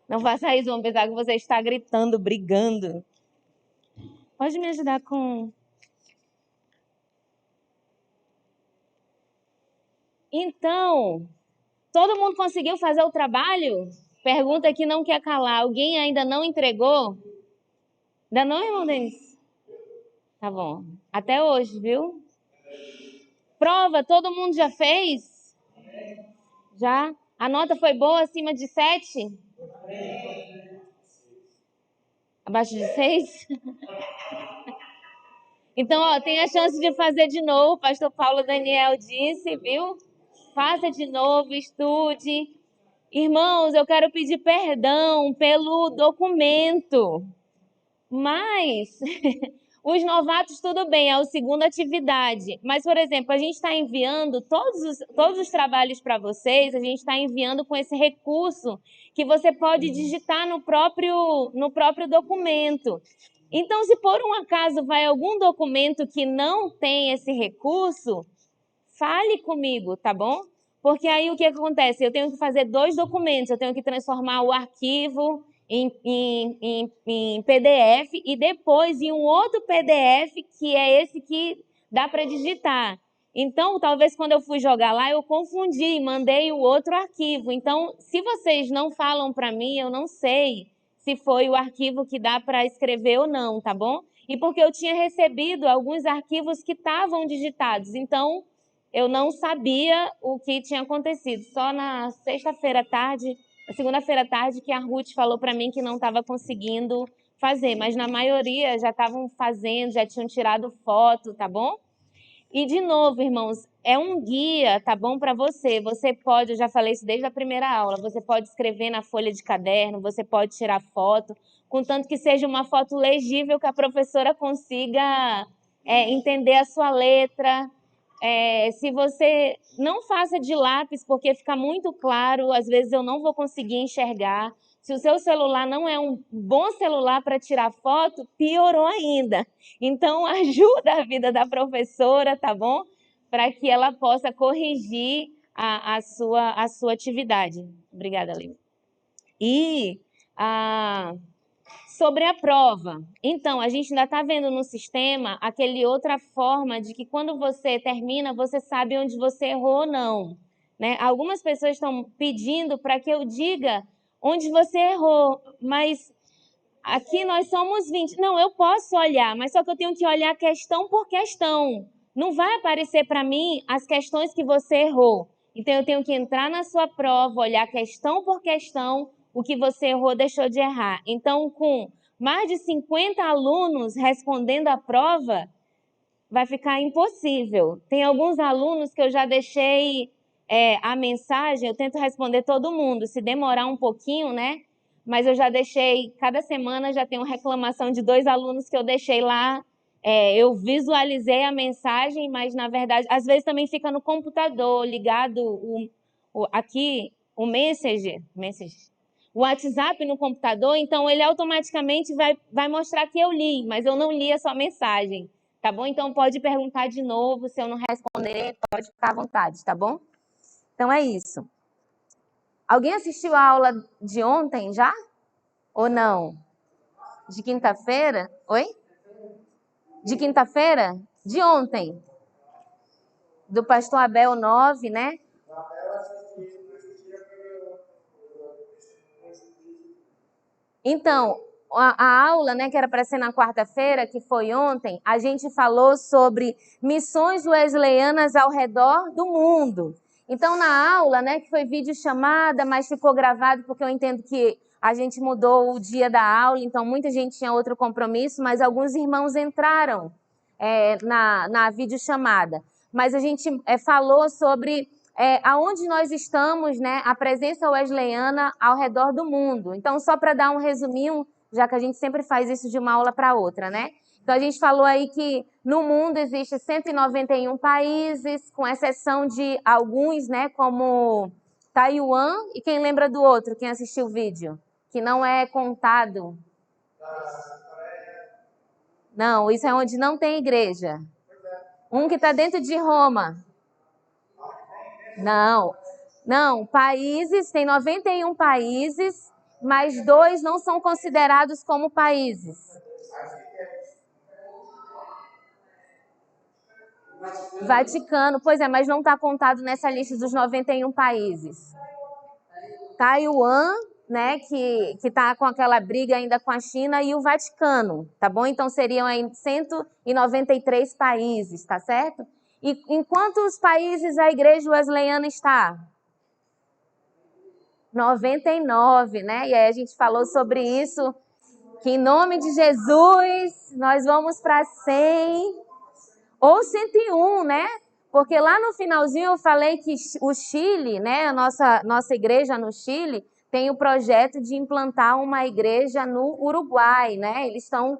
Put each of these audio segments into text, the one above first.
Não faça isso, vão pensar que você está gritando, brigando. Pode me ajudar com... Então, todo mundo conseguiu fazer o trabalho? Pergunta que não quer calar. Alguém ainda não entregou? Ainda não, irmão Denis? Tá bom. Até hoje, viu? Prova, todo mundo já fez? Já? A nota foi boa, acima de 7? Abaixo de 6? Então, ó, tem a chance de fazer de novo. O pastor Paulo Daniel disse, viu? Faça de novo, estude. Irmãos, eu quero pedir perdão pelo documento. Mas os novatos, tudo bem, é a segunda atividade. Mas, por exemplo, a gente está enviando todos os trabalhos para vocês, a gente está enviando com esse recurso que você pode digitar no próprio documento. Então, se por um acaso vai algum documento que não tem esse recurso, fale comigo, tá bom? Porque aí o que acontece? Eu tenho que fazer 2 documentos, eu tenho que transformar o arquivo em PDF e depois em um outro PDF que é esse que dá para digitar. Então, talvez quando eu fui jogar lá, eu confundi e mandei o outro arquivo. Então, se vocês não falam para mim, eu não sei se foi o arquivo que dá para escrever ou não, tá bom? E porque eu tinha recebido alguns arquivos que estavam digitados. Então, eu não sabia o que tinha acontecido. Só na sexta-feira à tarde, na segunda-feira à tarde, que a Ruth falou para mim que não estava conseguindo fazer, mas na maioria já estavam fazendo, já tinham tirado foto, tá bom? E de novo, irmãos, é um guia, tá bom para você. Você pode, eu já falei isso desde a primeira aula, você pode escrever na folha de caderno, você pode tirar foto, contanto que seja uma foto legível que a professora consiga entender a sua letra. Se você não faça de lápis, porque fica muito claro, às vezes eu não vou conseguir enxergar. Se o seu celular não é um bom celular para tirar foto, piorou ainda. Então, ajuda a vida da professora, tá bom? Para que ela possa corrigir a sua atividade. Obrigada, Lívia. E sobre a prova. Então, a gente ainda está vendo no sistema aquele outra forma de que quando você termina, você sabe onde você errou ou não. Né? Algumas pessoas estão pedindo para que eu diga onde você errou, mas aqui nós somos 20. Não, eu posso olhar, mas só que eu tenho que olhar questão por questão. Não vai aparecer para mim as questões que você errou. Então, eu tenho que entrar na sua prova, olhar questão por questão, o que você errou, deixou de errar. Então, com mais de 50 alunos respondendo a prova, vai ficar impossível. Tem alguns alunos que eu já deixei a mensagem, eu tento responder todo mundo. Se demorar um pouquinho, né? Mas eu já deixei, cada semana já tenho reclamação de 2 alunos que eu deixei lá. Eu visualizei a mensagem, mas na verdade, às vezes também fica no computador, ligado aqui, o Messenger, o WhatsApp no computador, então ele automaticamente vai mostrar que eu li, mas eu não li a sua mensagem, tá bom? Então pode perguntar de novo, se eu não responder, pode ficar à vontade, tá bom? Então é isso. Alguém assistiu a aula de ontem já? Ou não? De quinta-feira? Oi? De quinta-feira? De ontem. Do pastor Abel 9, né? Então, a aula, né, que era para ser na quarta-feira, que foi ontem, a gente falou sobre missões wesleyanas ao redor do mundo. Então, na aula, né, que foi vídeo chamada, mas ficou gravado porque eu entendo que a gente mudou o dia da aula, então muita gente tinha outro compromisso, mas alguns irmãos entraram na videochamada. Mas a gente falou sobre aonde nós estamos, né, a presença wesleyana ao redor do mundo. Então, só para dar um resuminho, já que a gente sempre faz isso de uma aula para outra, né? Então, a gente falou aí que no mundo existe 191 países, com exceção de alguns, né, como Taiwan, e quem lembra do outro, quem assistiu o vídeo? Que não é contado. Não, isso é onde não tem igreja. Um que está dentro de Roma. Não, Não, países, tem 91 países, mas 2 não são considerados como países. Vaticano, pois é, mas não está contado nessa lista dos 91 países. Taiwan, né, que está com aquela briga ainda com a China, e o Vaticano, tá bom? Então seriam aí 193 países, tá certo? E em quantos países a Igreja Wesleyana está? 99, né? E aí a gente falou sobre isso, que em nome de Jesus nós vamos para 100 ou 101, né? Porque lá no finalzinho eu falei que o Chile, né, a nossa igreja no Chile, tem o projeto de implantar uma igreja no Uruguai, né? Eles estão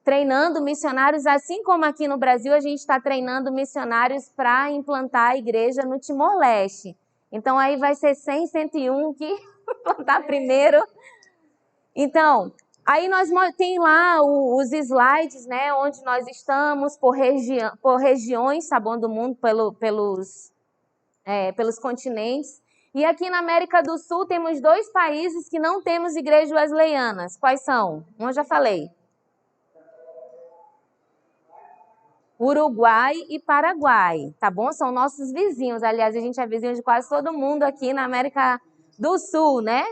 treinando missionários, assim como aqui no Brasil a gente está treinando missionários para implantar a igreja no Timor-Leste. Então aí vai ser 100, 101 que implantar primeiro. Então, aí nós tem lá os slides, né, onde nós estamos por regiões, tá bom, do mundo, pelos continentes. E aqui na América do Sul temos 2 países que não temos igrejas wesleyanas. Quais são? Um eu já falei. Uruguai e Paraguai, tá bom? São nossos vizinhos. Aliás, a gente é vizinho de quase todo mundo aqui na América do Sul, né?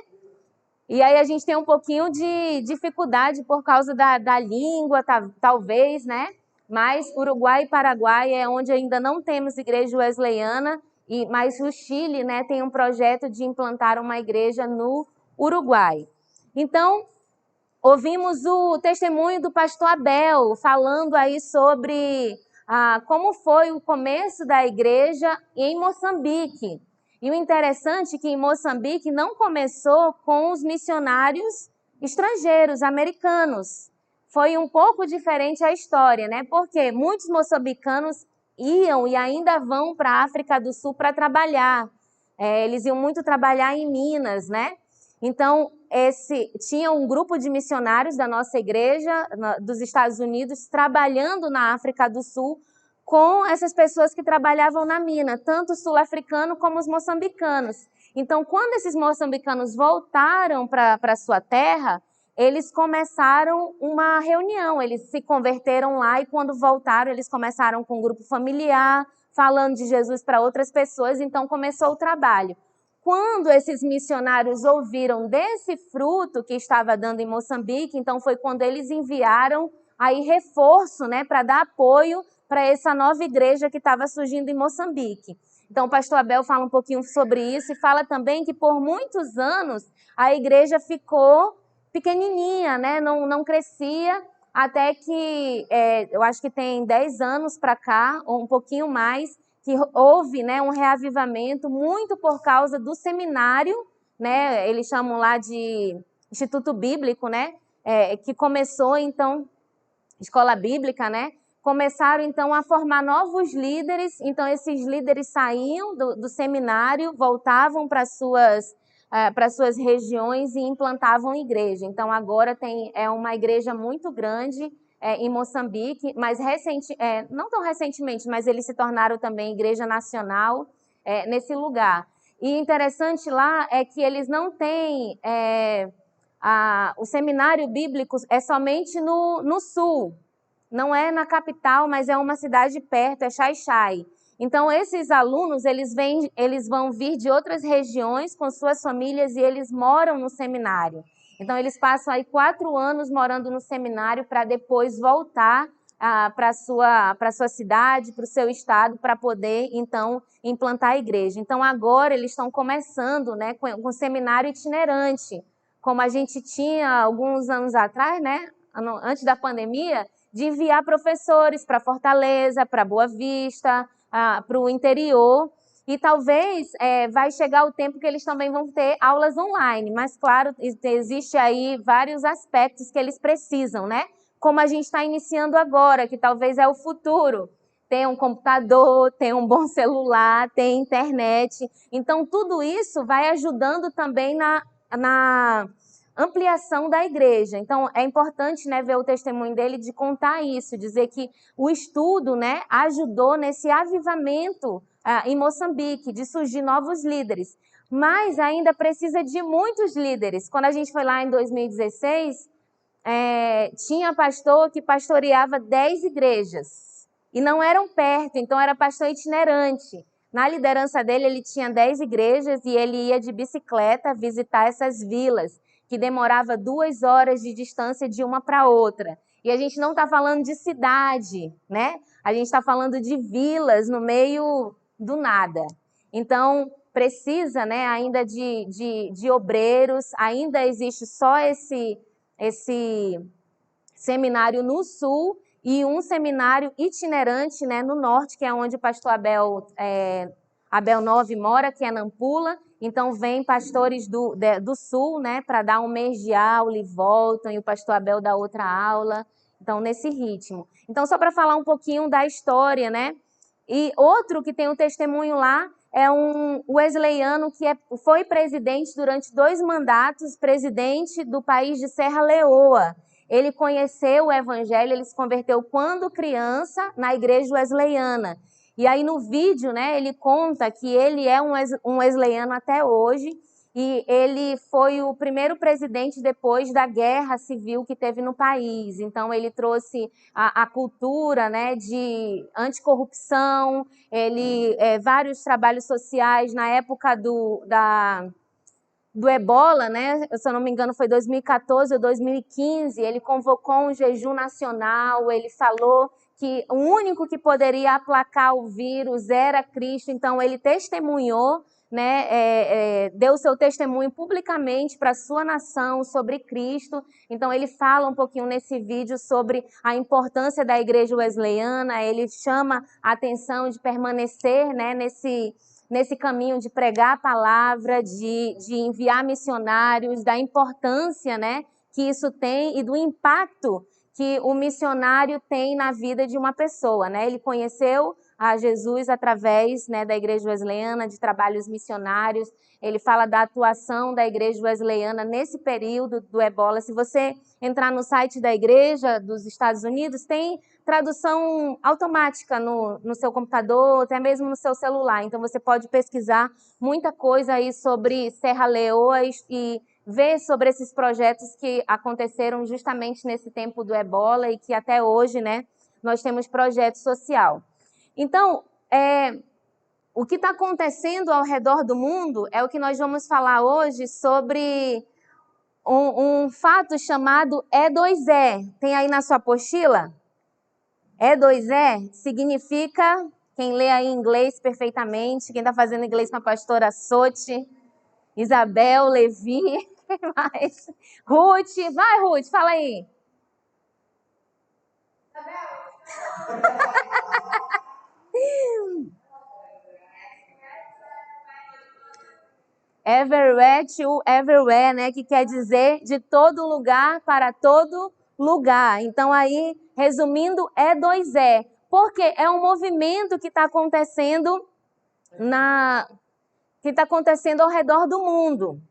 E aí a gente tem um pouquinho de dificuldade por causa da língua, talvez, né? Mas Uruguai e Paraguai é onde ainda não temos igreja wesleyana, mas o Chile, né, tem um projeto de implantar uma igreja no Uruguai. Então, ouvimos o testemunho do pastor Abel falando aí sobre como foi o começo da igreja em Moçambique. E o interessante é que em Moçambique não começou com os missionários estrangeiros, americanos. Foi um pouco diferente a história, né? Porque muitos moçambicanos iam e ainda vão para a África do Sul para trabalhar. Eles iam muito trabalhar em Minas, né? Então, tinha um grupo de missionários da nossa igreja, dos Estados Unidos, trabalhando na África do Sul, com essas pessoas que trabalhavam na mina, tanto os sul-africanos como os moçambicanos. Então, quando esses moçambicanos voltaram para a sua terra, eles começaram uma reunião, eles se converteram lá e quando voltaram, eles começaram com um grupo familiar, falando de Jesus para outras pessoas, então começou o trabalho. Quando esses missionários ouviram desse fruto que estava dando em Moçambique, então foi quando eles enviaram aí reforço, né, para dar apoio para essa nova igreja que estava surgindo em Moçambique. Então o pastor Abel fala um pouquinho sobre isso e fala também que por muitos anos a igreja ficou pequenininha, né, não crescia, até que eu acho que tem 10 anos para cá, ou um pouquinho mais, que houve, né, um reavivamento muito por causa do seminário, né, eles chamam lá de Instituto Bíblico, né, que começou então, escola bíblica, né, começaram então a formar novos líderes, então esses líderes saíam do seminário, voltavam para suas regiões e implantavam igreja. Então agora é uma igreja muito grande, em Moçambique, mas não tão recentemente, mas eles se tornaram também igreja nacional nesse lugar. E interessante lá é que eles não têm o seminário bíblico é somente no sul, não é na capital, mas é uma cidade perto, é Xai-Xai. Então esses alunos eles vão vir de outras regiões com suas famílias e eles moram no seminário. Então, eles passam aí 4 anos morando no seminário para depois voltar para a sua cidade, para o seu estado, para poder, então, implantar a igreja. Então, agora eles estão começando, né, com um seminário itinerante, como a gente tinha alguns anos atrás, né, antes da pandemia, de enviar professores para Fortaleza, para Boa Vista, para o interior. E talvez vai chegar o tempo que eles também vão ter aulas online, mas claro, existe aí vários aspectos que eles precisam, né? Como a gente está iniciando agora, que talvez é o futuro. Tem um computador, tem um bom celular, tem internet. Então, tudo isso vai ajudando também na ampliação da igreja. Então, é importante, né, ver o testemunho dele de contar isso, dizer que o estudo, né, ajudou nesse avivamento em Moçambique, de surgir novos líderes. Mas ainda precisa de muitos líderes. Quando a gente foi lá em 2016, tinha pastor que pastoreava 10 igrejas. E não eram perto, então era pastor itinerante. Na liderança dele, ele tinha 10 igrejas e ele ia de bicicleta visitar essas vilas, que demorava 2 horas de distância de uma para outra. E a gente não está falando de cidade, né? A gente está falando de vilas no meio do nada. Então, precisa, né, ainda de obreiros, ainda existe só esse seminário no sul e um seminário itinerante, né, no norte, que é onde o pastor Abel Nove mora, que é Nampula. Então, vem pastores do sul, né, para dar um mês de aula e voltam, e o pastor Abel dá outra aula. Então, nesse ritmo. Então, só para falar um pouquinho da história, né? E outro que tem um testemunho lá é um wesleyano que foi presidente durante 2 mandatos, presidente do país de Serra Leoa. Ele conheceu o evangelho, ele se converteu quando criança na igreja wesleyana. E aí no vídeo, né, ele conta que ele é um wesleyano até hoje, e ele foi o primeiro presidente depois da guerra civil que teve no país. Então ele trouxe a cultura, né, de anticorrupção, vários trabalhos sociais na época do Ebola, né? Se eu não me engano, foi 2014 ou 2015, ele convocou um jejum nacional, ele falou que o único que poderia aplacar o vírus era Cristo, então ele testemunhou, né, deu seu testemunho publicamente para a sua nação sobre Cristo. Então ele fala um pouquinho nesse vídeo sobre a importância da igreja wesleyana, ele chama a atenção de permanecer, né, nesse caminho de pregar a palavra, de enviar missionários, da importância, né, que isso tem e do impacto que o missionário tem na vida de uma pessoa, né? Ele conheceu a Jesus através, né, da igreja wesleyana, de trabalhos missionários. Ele fala da atuação da igreja wesleyana nesse período do Ebola. Se você entrar no site da igreja dos Estados Unidos, tem tradução automática no seu computador, até mesmo no seu celular. Então você pode pesquisar muita coisa aí sobre Serra Leoa e ver sobre esses projetos que aconteceram justamente nesse tempo do Ebola e que até hoje, né, nós temos projeto social. Então, o que está acontecendo ao redor do mundo é o que nós vamos falar hoje sobre um fato chamado E2E. Tem aí na sua apostila? E2E significa, quem lê aí inglês perfeitamente, quem está fazendo inglês com a pastora Soti, Isabel, Levi, quem mais? Ruth, vai Ruth, fala aí. Everywhere to everywhere, né? Que quer dizer de todo lugar para todo lugar. Então aí, resumindo, E2E. Porque é um movimento que está acontecendo ao redor do mundo,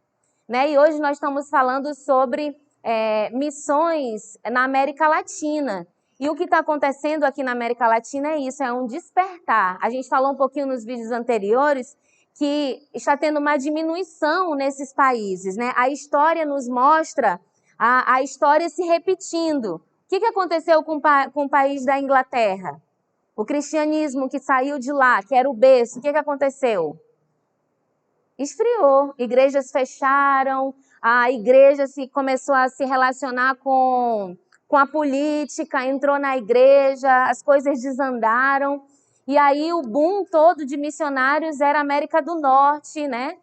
né? E hoje nós estamos falando sobre missões na América Latina. E o que está acontecendo aqui na América Latina é isso, é um despertar. A gente falou um pouquinho nos vídeos anteriores que está tendo uma diminuição nesses países, né? A história nos mostra a história se repetindo. O que aconteceu com o país da Inglaterra? O cristianismo que saiu de lá, que era o berço, o que aconteceu? Esfriou, igrejas fecharam, a igreja começou a se relacionar com a política, entrou na igreja, as coisas desandaram. E aí o boom todo de missionários era a América do Norte, né?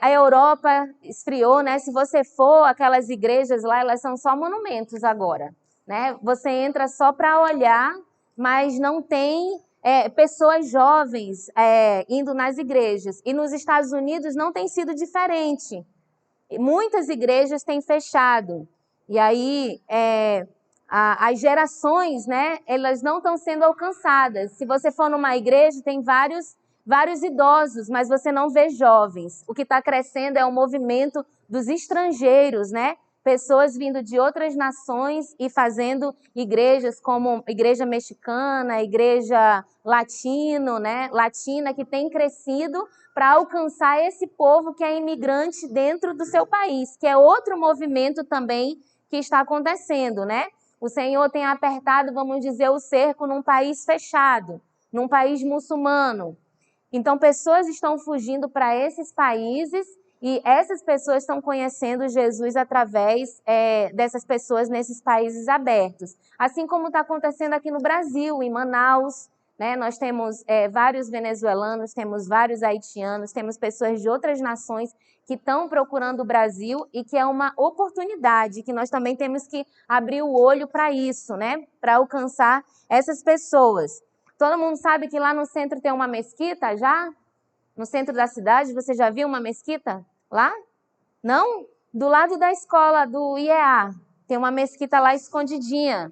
A Europa esfriou, né? Se você for, aquelas igrejas lá, elas são só monumentos agora, né? Você entra só para olhar, mas não tem pessoas jovens indo nas igrejas. E nos Estados Unidos não tem sido diferente. Muitas igrejas têm fechado. E aí as gerações, né, elas não estão sendo alcançadas. Se você for numa igreja, tem vários idosos, mas você não vê jovens. O que está crescendo é o movimento dos estrangeiros, né, pessoas vindo de outras nações e fazendo igrejas como igreja mexicana, igreja latino, né, latina, que tem crescido para alcançar esse povo que é imigrante dentro do seu país, que é outro movimento também que está acontecendo, né? O Senhor tem apertado, vamos dizer, o cerco num país fechado, num país muçulmano. Então, pessoas estão fugindo para esses países e essas pessoas estão conhecendo Jesus através dessas pessoas nesses países abertos. Assim como está acontecendo aqui no Brasil, em Manaus, né? Nós temos vários venezuelanos, temos vários haitianos, temos pessoas de outras nações que estão procurando o Brasil e que é uma oportunidade, que nós também temos que abrir o olho para isso, né? Para alcançar essas pessoas. Todo mundo sabe que lá no centro tem uma mesquita já? No centro da cidade, você já viu uma mesquita lá? Não? Do lado da escola do IEA, tem uma mesquita lá escondidinha,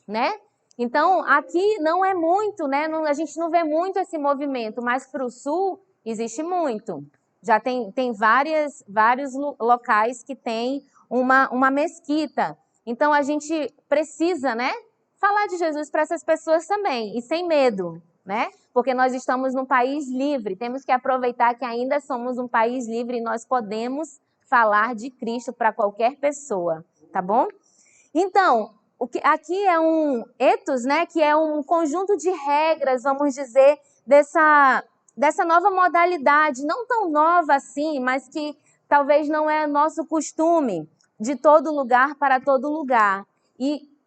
né? Então, aqui não é muito, né? A gente não vê muito esse movimento, mas para o sul existe muito. Já tem vários locais que tem uma mesquita. Então, a gente precisa, né? Falar de Jesus para essas pessoas também, e sem medo, né? Porque nós estamos num país livre, temos que aproveitar que ainda somos um país livre e nós podemos falar de Cristo para qualquer pessoa, tá bom? Então, aqui é um ethos, né? Que é um conjunto de regras, vamos dizer, dessa nova modalidade, não tão nova assim, mas que talvez não é nosso costume, de todo lugar para todo lugar. E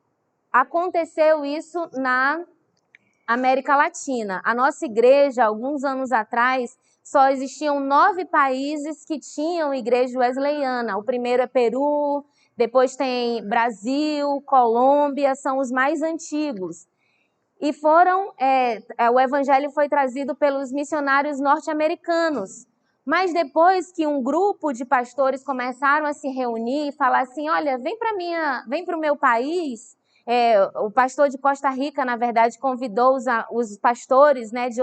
aconteceu isso na América Latina. A nossa igreja, alguns anos atrás, só existiam 9 países que tinham igreja wesleyana. O primeiro é Peru, depois tem Brasil, Colômbia, são os mais antigos. E o evangelho foi trazido pelos missionários norte-americanos. Mas depois que um grupo de pastores começaram a se reunir e falar assim, olha, vem para o meu país. O pastor de Costa Rica, na verdade, convidou os pastores, né, de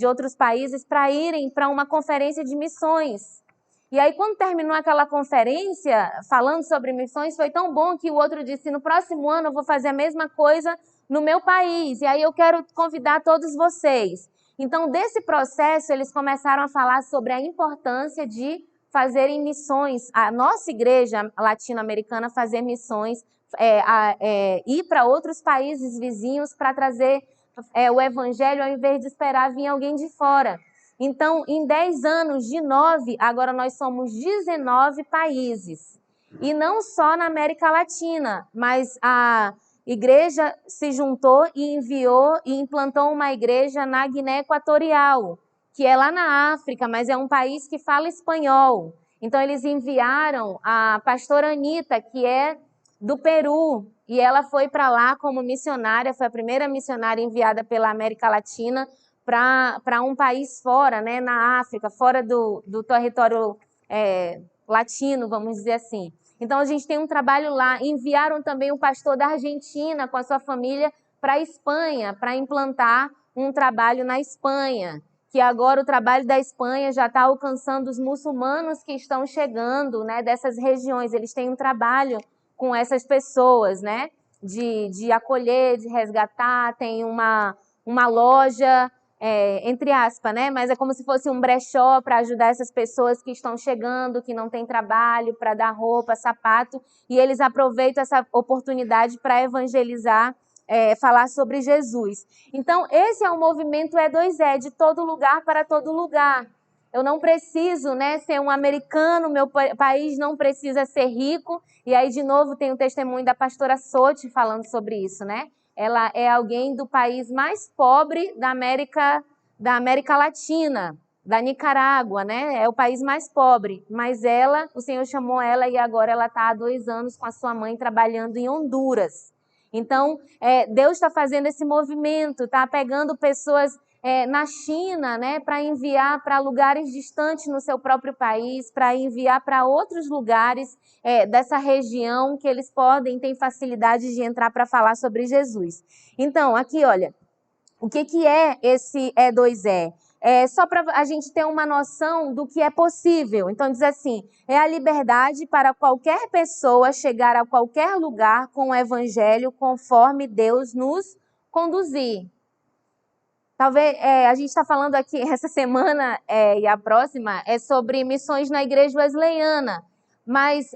outros países para irem para uma conferência de missões. E aí, quando terminou aquela conferência, falando sobre missões, foi tão bom que o outro disse, no próximo ano eu vou fazer a mesma coisa no meu país, e aí eu quero convidar todos vocês. Então, desse processo, eles começaram a falar sobre a importância de fazerem missões, a nossa igreja latino-americana fazer missões, ir para outros países vizinhos para trazer o evangelho ao invés de esperar vir alguém de fora. Então, em 10 anos, de 9, agora nós somos 19 países. E não só na América Latina, mas a igreja se juntou e enviou e implantou uma igreja na Guiné Equatorial, que é lá na África, mas é um país que fala espanhol. Então, eles enviaram a pastora Anita, que é do Peru, e ela foi para lá como missionária, foi a primeira missionária enviada pela América Latina para um país fora, né, na África, fora do território latino, vamos dizer assim. Então, a gente tem um trabalho lá. Enviaram também um pastor da Argentina com a sua família para a Espanha, para implantar um trabalho na Espanha, que agora o trabalho da Espanha já está alcançando os muçulmanos que estão chegando, né, dessas regiões. Eles têm um trabalho com essas pessoas, né, de acolher, de resgatar, tem uma loja, entre aspas, né? Mas é como se fosse um brechó para ajudar essas pessoas que estão chegando, que não têm trabalho, para dar roupa, sapato, e eles aproveitam essa oportunidade para evangelizar, falar sobre Jesus. Então, esse é o movimento E2E, de todo lugar para todo lugar. Eu não preciso, né, ser um americano, meu país não precisa ser rico. E aí, de novo, tem o testemunho da pastora Soti falando sobre isso, né? Ela é alguém do país mais pobre da América Latina, da Nicarágua, né? É o país mais pobre. Mas o Senhor chamou ela e agora ela está há 2 anos com a sua mãe trabalhando em Honduras. Então, Deus está fazendo esse movimento, está pegando pessoas na China, né, para enviar para lugares distantes no seu próprio país, para enviar para outros lugares dessa região que eles têm facilidade de entrar para falar sobre Jesus. Então, aqui, olha, o que é esse E2E? só para a gente ter uma noção do que é possível. Então, diz assim, é a liberdade para qualquer pessoa chegar a qualquer lugar com o evangelho conforme Deus nos conduzir. Talvez, a gente está falando aqui essa semana e a próxima é sobre missões na igreja wesleyana. Mas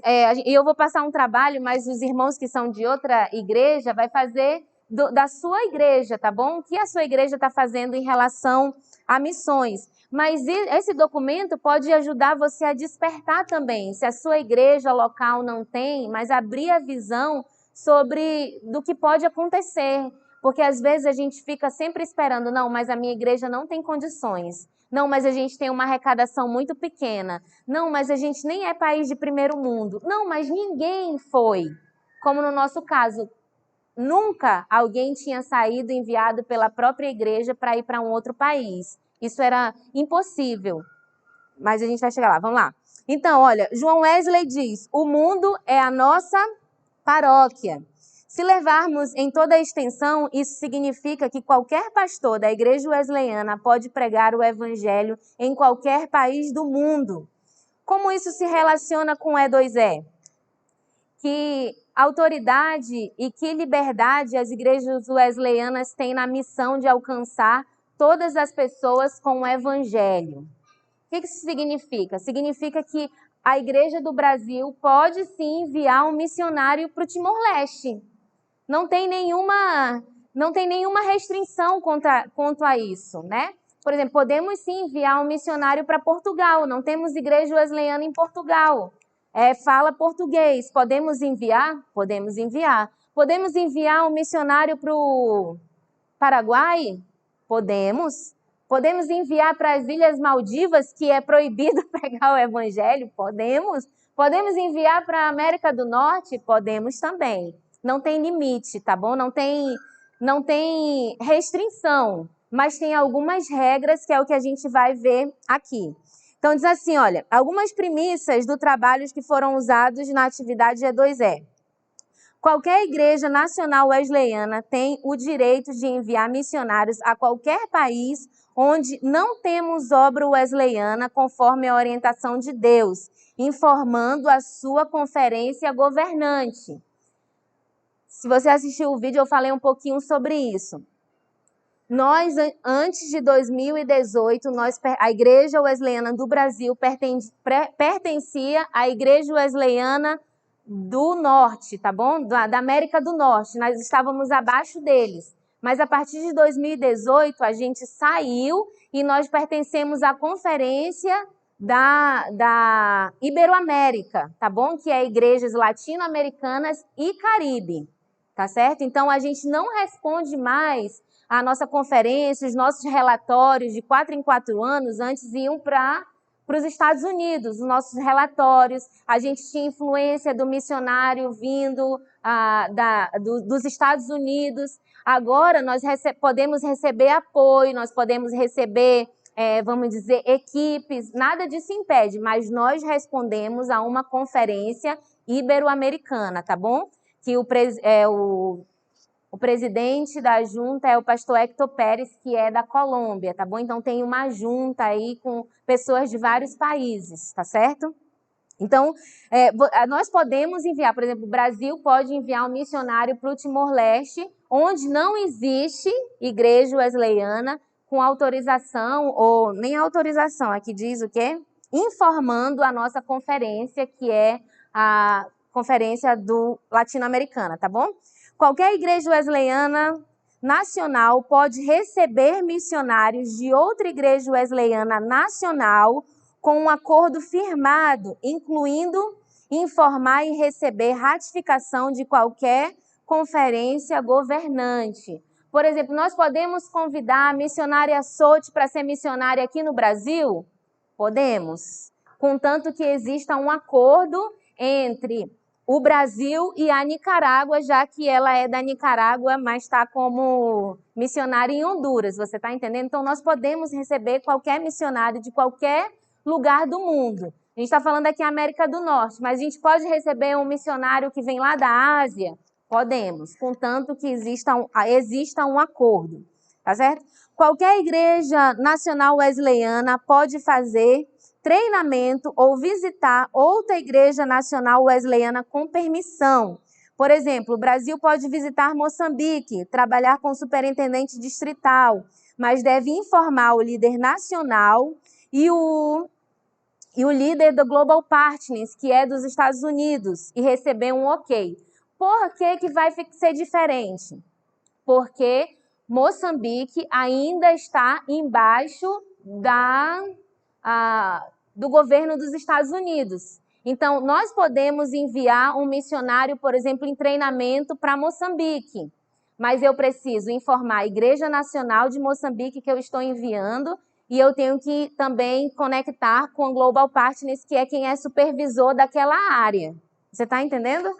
eu vou passar um trabalho, mas os irmãos que são de outra igreja vai fazer da sua igreja, tá bom? O que a sua igreja está fazendo em relação a missões. Mas esse documento pode ajudar você a despertar também. Se a sua igreja local não tem, mas abrir a visão do que pode acontecer. Porque às vezes a gente fica sempre esperando, não, mas a minha igreja não tem condições. Não, mas a gente tem uma arrecadação muito pequena. Não, mas a gente nem é país de primeiro mundo. Não, mas ninguém foi. Como no nosso caso, nunca alguém tinha saído enviado pela própria igreja para ir para um outro país. Isso era impossível. Mas a gente vai chegar lá, vamos lá. Então, olha, João Wesley diz, o mundo é a nossa paróquia. Se levarmos em toda a extensão, isso significa que qualquer pastor da igreja wesleyana pode pregar o evangelho em qualquer país do mundo. Como isso se relaciona com E2E? Que autoridade e que liberdade as igrejas wesleyanas têm na missão de alcançar todas as pessoas com o evangelho. O que isso significa? Significa que a igreja do Brasil pode sim enviar um missionário para o Timor-Leste. Não tem nenhuma restrição quanto a isso, né? Por exemplo, podemos sim enviar um missionário para Portugal. Não temos igreja wesleyana em Portugal. Fala português. Podemos enviar? Podemos enviar. Podemos enviar um missionário para o Paraguai? Podemos. Podemos enviar para as Ilhas Maldivas, que é proibido pregar o evangelho? Podemos. Podemos enviar para a América do Norte? Podemos também. Não tem limite, tá bom? Não tem restrição, mas tem algumas regras que é o que a gente vai ver aqui. Então diz assim, olha, algumas premissas do trabalho que foram usados na atividade E2E. Qualquer igreja nacional wesleyana tem o direito de enviar missionários a qualquer país onde não temos obra wesleyana conforme a orientação de Deus, informando a sua conferência governante. Se você assistiu o vídeo, eu falei um pouquinho sobre isso. Nós, antes de 2018, a Igreja Wesleyana do Brasil pertencia à Igreja Wesleyana do Norte, tá bom? Da América do Norte. Nós estávamos abaixo deles. Mas a partir de 2018, a gente saiu e nós pertencemos à Conferência da Iberoamérica, tá bom? Que é igrejas latino-americanas e Caribe. Tá certo? Então, a gente não responde mais à nossa conferência, os nossos relatórios de 4 em 4 anos, antes iam para os Estados Unidos, os nossos relatórios. A gente tinha influência do missionário vindo dos Estados Unidos. Agora, nós podemos receber apoio, nós podemos receber, vamos dizer, equipes. Nada disso impede, mas nós respondemos a uma conferência ibero-americana, tá bom? Que o presidente da junta é o pastor Hector Pérez, que é da Colômbia, tá bom? Então, tem uma junta aí com pessoas de vários países, tá certo? Então, nós podemos enviar, por exemplo, o Brasil pode enviar um missionário para o Timor-Leste, onde não existe igreja wesleyana com autorização, ou nem autorização, aqui diz o quê? Informando a nossa conferência, que é a Conferência Latino-Americana, tá bom? Qualquer igreja wesleyana nacional pode receber missionários de outra igreja wesleyana nacional com um acordo firmado, incluindo informar e receber ratificação de qualquer conferência governante. Por exemplo, nós podemos convidar a missionária Sote para ser missionária aqui no Brasil? Podemos, contanto que exista um acordo entre o Brasil e a Nicarágua, já que ela é da Nicarágua, mas está como missionária em Honduras, você está entendendo? Então, nós podemos receber qualquer missionário de qualquer lugar do mundo. A gente está falando aqui América do Norte, mas a gente pode receber um missionário que vem lá da Ásia? Podemos, contanto que exista um acordo, tá certo? Qualquer igreja nacional wesleyana pode fazer treinamento ou visitar outra igreja nacional wesleyana com permissão. Por exemplo, o Brasil pode visitar Moçambique, trabalhar com o superintendente distrital, mas deve informar o líder nacional e o líder do Global Partners, que é dos Estados Unidos, e receber um ok. Por que vai ser diferente? Porque Moçambique ainda está embaixo do governo dos Estados Unidos. Então, nós podemos enviar um missionário, por exemplo, em treinamento para Moçambique, mas eu preciso informar a Igreja Nacional de Moçambique que eu estou enviando e eu tenho que também conectar com o Global Partners, que é quem é supervisor daquela área. Você está entendendo?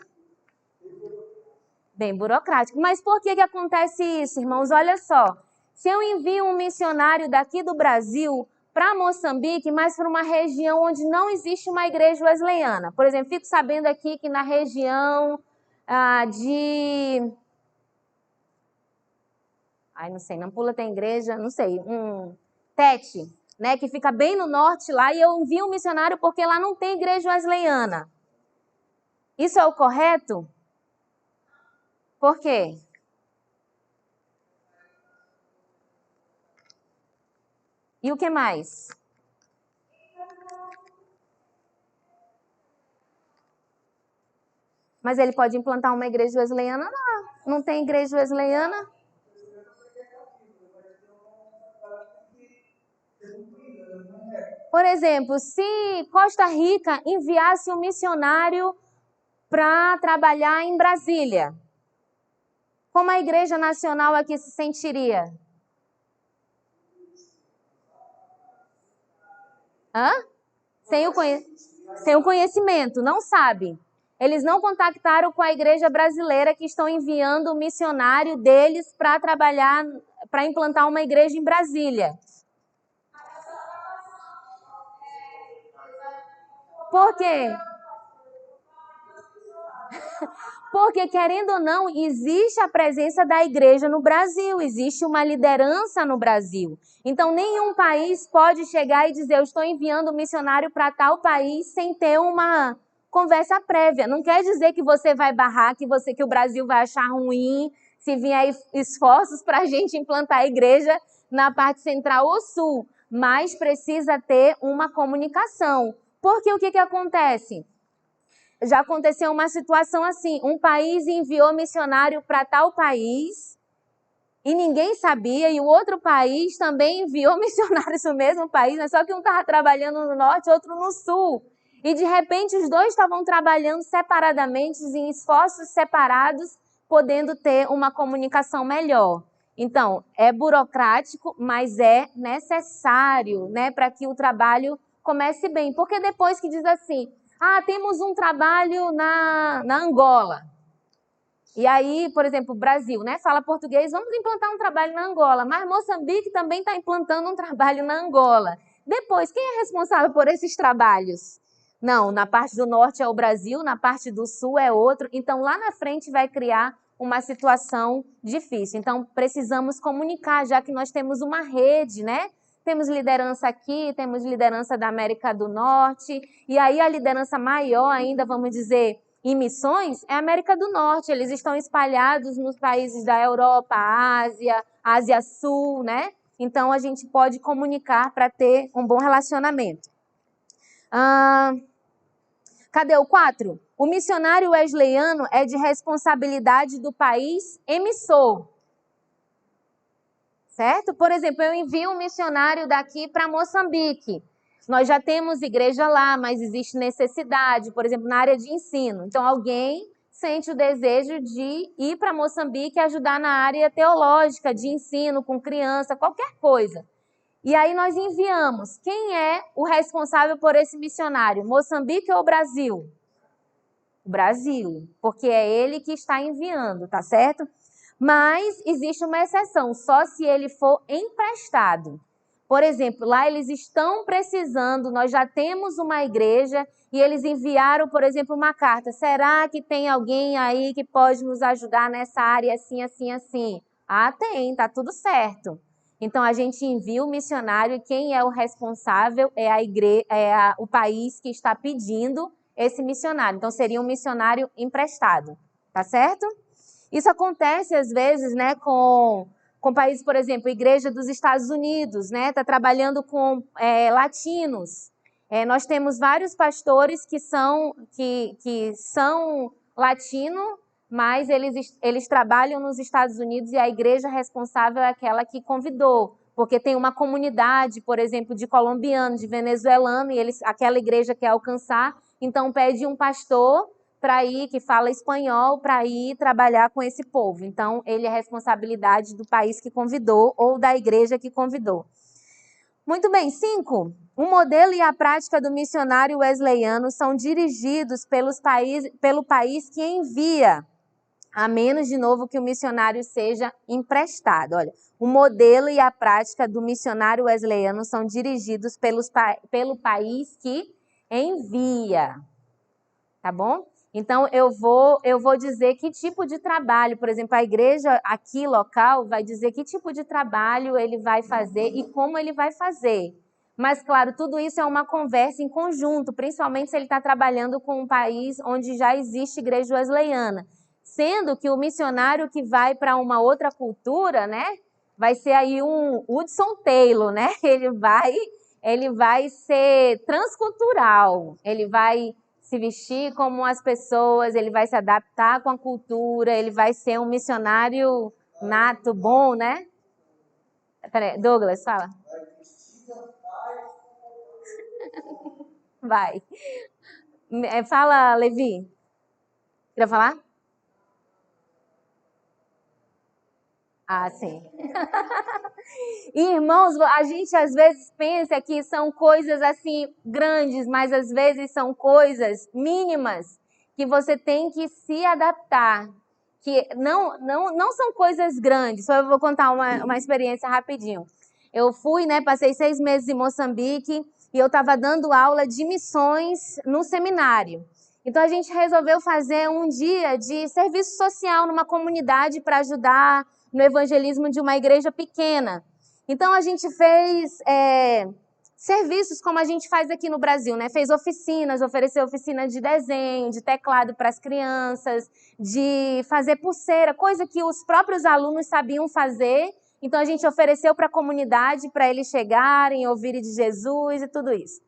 Bem burocrático. Mas por que acontece isso, irmãos? Olha só. Se eu envio um missionário daqui do Brasil para Moçambique, mas para uma região onde não existe uma igreja wesleyana. Por exemplo, fico sabendo aqui que na região de... não sei, Nampula tem igreja, não sei, Tete, né, que fica bem no norte lá, e eu envio um missionário porque lá não tem igreja wesleyana. Isso é o correto? Por quê? E o que mais? Mas ele pode implantar uma igreja wesleyana lá. Não tem igreja wesleyana? Por exemplo, se Costa Rica enviasse um missionário para trabalhar em Brasília, como a Igreja Nacional aqui se sentiria? Sem o conhecimento, não sabe. Eles não contactaram com a igreja brasileira que estão enviando o missionário deles para trabalhar, para implantar uma igreja em Brasília. Por quê? Porque, querendo ou não, existe a presença da igreja no Brasil, existe uma liderança no Brasil. Então, nenhum país pode chegar e dizer, eu estou enviando um missionário para tal país sem ter uma conversa prévia. Não quer dizer que você vai barrar, que o Brasil vai achar ruim, se vier esforços para a gente implantar a igreja na parte central ou sul. Mas precisa ter uma comunicação. Porque o que acontece? Já aconteceu uma situação assim, um país enviou missionário para tal país e ninguém sabia, e o outro país também enviou missionários no mesmo país, mas só que um estava trabalhando no norte, outro no sul. E de repente os dois estavam trabalhando separadamente, em esforços separados, podendo ter uma comunicação melhor. Então, é burocrático, mas é necessário, né, para que o trabalho comece bem. Porque depois que diz assim, temos um trabalho na Angola. E aí, por exemplo, o Brasil, né, fala português, vamos implantar um trabalho na Angola. Mas Moçambique também está implantando um trabalho na Angola. Depois, quem é responsável por esses trabalhos? Não, na parte do norte é o Brasil, na parte do sul é outro. Então, lá na frente vai criar uma situação difícil. Então, precisamos comunicar, já que nós temos uma rede, né? Temos liderança aqui, temos liderança da América do Norte, e aí a liderança maior ainda, vamos dizer, em missões, é a América do Norte. Eles estão espalhados nos países da Europa, Ásia Sul, né? Então, a gente pode comunicar para ter um bom relacionamento. Cadê o 4? O missionário wesleyano é de responsabilidade do país emissor. Certo? Por exemplo, eu envio um missionário daqui para Moçambique. Nós já temos igreja lá, mas existe necessidade, por exemplo, na área de ensino. Então, alguém sente o desejo de ir para Moçambique e ajudar na área teológica, de ensino, com criança, qualquer coisa. E aí nós enviamos. Quem é o responsável por esse missionário? Moçambique ou Brasil? Brasil, porque é ele que está enviando, tá certo? Mas existe uma exceção, só se ele for emprestado. Por exemplo, lá eles estão precisando, nós já temos uma igreja e eles enviaram, por exemplo, uma carta. Será que tem alguém aí que pode nos ajudar nessa área assim, assim, assim? Tem, tá tudo certo. Então, a gente envia o missionário e quem é o responsável é o país que está pedindo esse missionário. Então, seria um missionário emprestado, tá certo? Isso acontece, às vezes, né, com países, por exemplo, a Igreja dos Estados Unidos, né, está trabalhando com latinos. Nós temos vários pastores que são latinos, mas eles trabalham nos Estados Unidos e a igreja responsável é aquela que convidou, porque tem uma comunidade, por exemplo, de colombianos, de venezuelanos, e aquela igreja quer alcançar, então pede um pastor para ir, que fala espanhol, para ir trabalhar com esse povo. Então, ele é responsabilidade do país que convidou ou da igreja que convidou. Muito bem, 5. O modelo e a prática do missionário wesleyano são dirigidos pelo país que envia, a menos, de novo, que o missionário seja emprestado. Olha, o modelo e a prática do missionário wesleyano são dirigidos pelo país que envia. Tá bom? Então, eu vou dizer que tipo de trabalho, por exemplo, a igreja aqui local vai dizer que tipo de trabalho ele vai fazer e como ele vai fazer. Mas, claro, tudo isso é uma conversa em conjunto, principalmente se ele está trabalhando com um país onde já existe igreja wesleyana. Sendo que o missionário que vai para uma outra cultura, né, vai ser aí um Hudson Taylor, né? Ele vai ser transcultural, ele vai se vestir como as pessoas, ele vai se adaptar com a cultura, ele vai ser um missionário nato, bom, né? Peraí, Douglas, fala. Vai. Fala, Levi. Quer falar? Ah, sim. Irmãos, a gente às vezes pensa que são coisas assim grandes, mas às vezes são coisas mínimas que você tem que se adaptar. Que não são coisas grandes. Só eu vou contar uma experiência rapidinho. Eu fui, né, passei 6 meses em Moçambique e eu estava dando aula de missões no seminário. Então a gente resolveu fazer um dia de serviço social numa comunidade para ajudar no evangelismo de uma igreja pequena. Então a gente fez serviços como a gente faz aqui no Brasil, né? Fez oficinas, ofereceu oficina de desenho, de teclado para as crianças, de fazer pulseira, coisa que os próprios alunos sabiam fazer. Então a gente ofereceu para a comunidade, para eles chegarem, ouvirem de Jesus e tudo isso.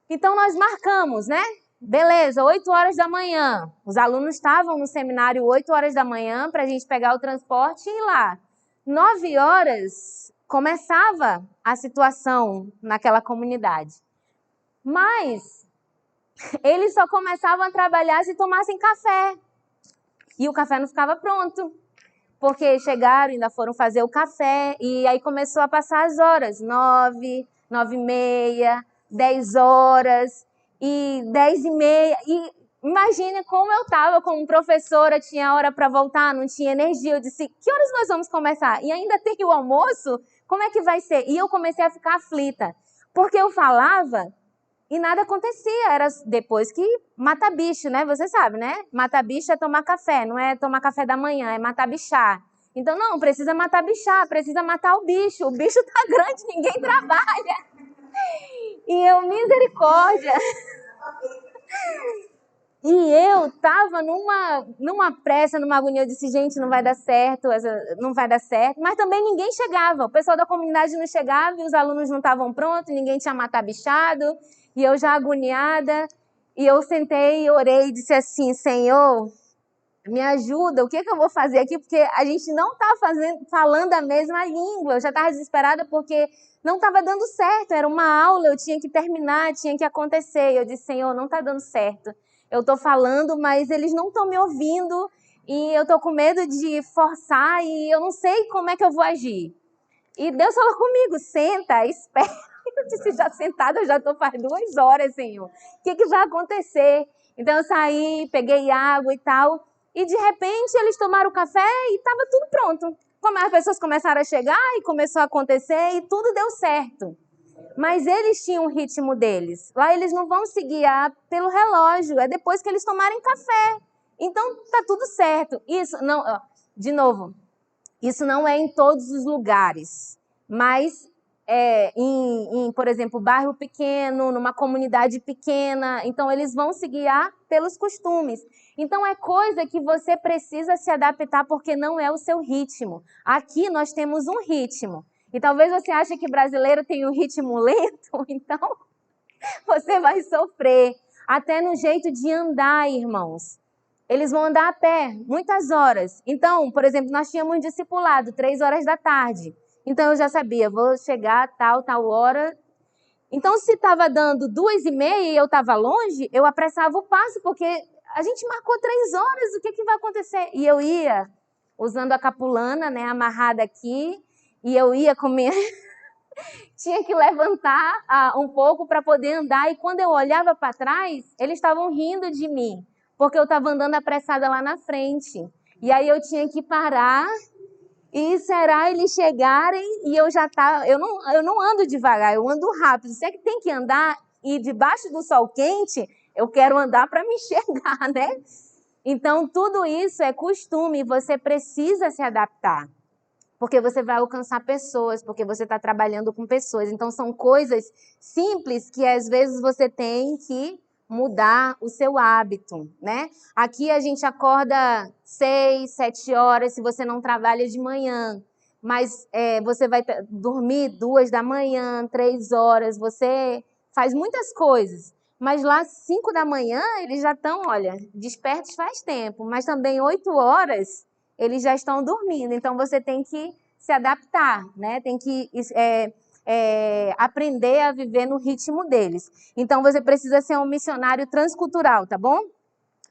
Então nós marcamos, né? Beleza, 8 horas da manhã. Os alunos estavam no seminário 8 horas da manhã para a gente pegar o transporte e ir lá. 9 horas começava a situação naquela comunidade. Mas eles só começavam a trabalhar se tomassem café. E o café não ficava pronto. Porque chegaram, ainda foram fazer o café e aí começou a passar as horas. 9, 9h30, 10 horas e 10h30. E imagine como eu estava como professora, tinha hora para voltar, não tinha energia. Eu disse, que horas nós vamos começar? E ainda tem o almoço? Como é que vai ser? E eu comecei a ficar aflita, porque eu falava e nada acontecia. Era depois que mata bicho, né? Você sabe, né? Matar bicho é tomar café, não é tomar café da manhã, é matar bichar. Então, não, precisa matar bichar, precisa matar o bicho. O bicho tá grande, ninguém trabalha. E eu, misericórdia. E eu tava numa pressa, numa agonia. Eu disse, gente, não vai dar certo, não vai dar certo. Mas também ninguém chegava. O pessoal da comunidade não chegava e os alunos não estavam prontos, ninguém tinha matar bichado. E eu já agoniada. E eu sentei e orei e disse assim, Senhor, me ajuda, o que eu vou fazer aqui? Porque a gente não está falando a mesma língua. Eu já estava desesperada porque não estava dando certo. Era uma aula, eu tinha que terminar, tinha que acontecer. E eu disse, Senhor, não está dando certo. Eu estou falando, mas eles não estão me ouvindo. E eu estou com medo de forçar e eu não sei como é que eu vou agir. E Deus falou comigo, senta, espera. Eu disse, já sentada, eu já estou faz 2 horas, Senhor. O que vai acontecer? Então eu saí, peguei água e tal. E de repente eles tomaram o café e estava tudo pronto. Como as pessoas começaram a chegar e começou a acontecer e tudo deu certo. Mas eles tinham o ritmo deles. Lá eles não vão se guiar pelo relógio, é depois que eles tomarem café. Então tá tudo certo. Isso não, de novo, isso não é em todos os lugares. mas por exemplo, bairro pequeno, numa comunidade pequena, então eles vão se guiar pelos costumes. Então é coisa que você precisa se adaptar porque não é o seu ritmo. Aqui nós temos um ritmo. E talvez você ache que brasileiro tem um ritmo lento, então você vai sofrer. Até no jeito de andar, irmãos. Eles vão andar a pé, muitas horas. Então, por exemplo, nós tínhamos discipulado 3 horas da tarde. Então, eu já sabia, vou chegar tal hora. Então, se estava dando 2h30 e eu estava longe, eu apressava o passo, porque a gente marcou 3 horas, o que vai acontecer? E eu ia usando a capulana, né, amarrada aqui, e eu ia comer... Tinha que levantar um pouco para poder andar, e quando eu olhava para trás, eles estavam rindo de mim, porque eu estava andando apressada lá na frente. E aí eu tinha que parar e esperar eles chegarem, e eu já estava... Eu não ando devagar, eu ando rápido. Se é que tem que andar e debaixo do sol quente, eu quero andar para me enxergar, né? Então, tudo isso é costume, você precisa se adaptar. Porque você vai alcançar pessoas, porque você está trabalhando com pessoas. Então, são coisas simples que, às vezes, você tem que mudar o seu hábito, né? Aqui a gente acorda 6, 7 horas, se você não trabalha de manhã. Mas você vai dormir 2 da manhã, 3 horas, você faz muitas coisas. Mas lá, 5 da manhã, eles já estão, olha, despertos faz tempo. Mas também 8 horas... eles já estão dormindo, então você tem que se adaptar, né? Tem que aprender a viver no ritmo deles. Então você precisa ser um missionário transcultural, tá bom?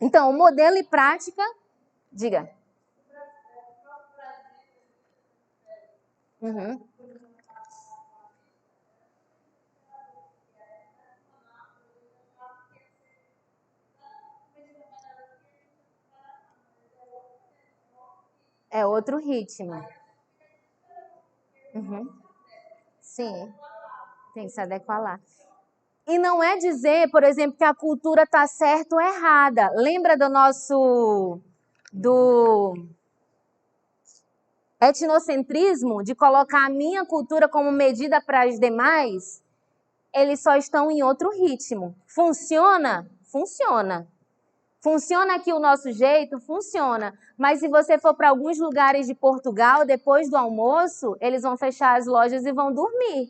Então, modelo e prática, diga. Uhum. É outro ritmo. Uhum. Sim, tem que se adequar lá. E não é dizer, por exemplo, que a cultura está certa ou errada. Lembra do etnocentrismo, de colocar a minha cultura como medida para as demais? Eles só estão em outro ritmo. Funciona? Funciona. Funciona aqui o nosso jeito? Funciona. Mas se você for para alguns lugares de Portugal, depois do almoço, eles vão fechar as lojas e vão dormir.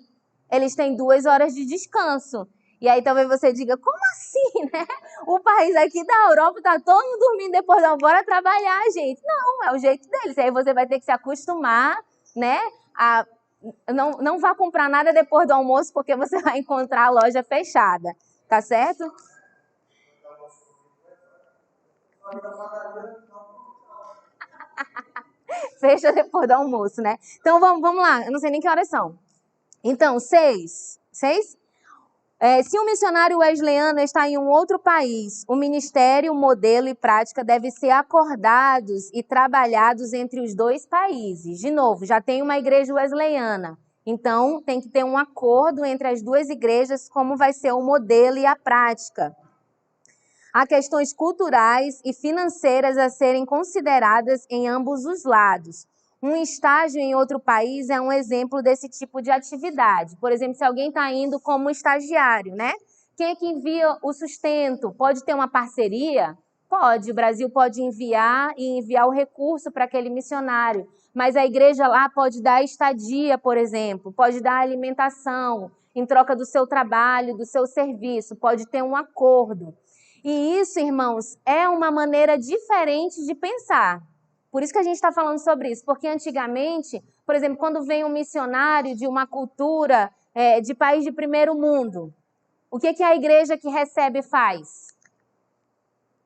Eles têm 2 horas de descanso. E aí talvez você diga, como assim, né? O país aqui da Europa está todo mundo dormindo depois do almoço, bora trabalhar, gente. Não, é o jeito deles. Aí você vai ter que se acostumar, né? Não vá comprar nada depois do almoço, porque você vai encontrar a loja fechada. Tá certo? Fecha depois do almoço, né? Então, vamos lá. Eu não sei nem que horas são. Então, 6. 6? Se um missionário wesleyano está em um outro país, o ministério, modelo e prática devem ser acordados e trabalhados entre os 2 países. De novo, já tem uma igreja wesleyana. Então, tem que ter um acordo entre as 2 igrejas, como vai ser o modelo e a prática. Há questões culturais e financeiras a serem consideradas em ambos os lados. Um estágio em outro país é um exemplo desse tipo de atividade. Por exemplo, se alguém está indo como estagiário, né? Quem é que envia o sustento? Pode ter uma parceria? Pode. O Brasil pode enviar o recurso para aquele missionário. Mas a igreja lá pode dar estadia, por exemplo, pode dar alimentação em troca do seu trabalho, do seu serviço, pode ter um acordo. E isso, irmãos, é uma maneira diferente de pensar. Por isso que a gente está falando sobre isso, porque antigamente, por exemplo, quando vem um missionário de uma cultura de país de primeiro mundo, o que a igreja que recebe faz?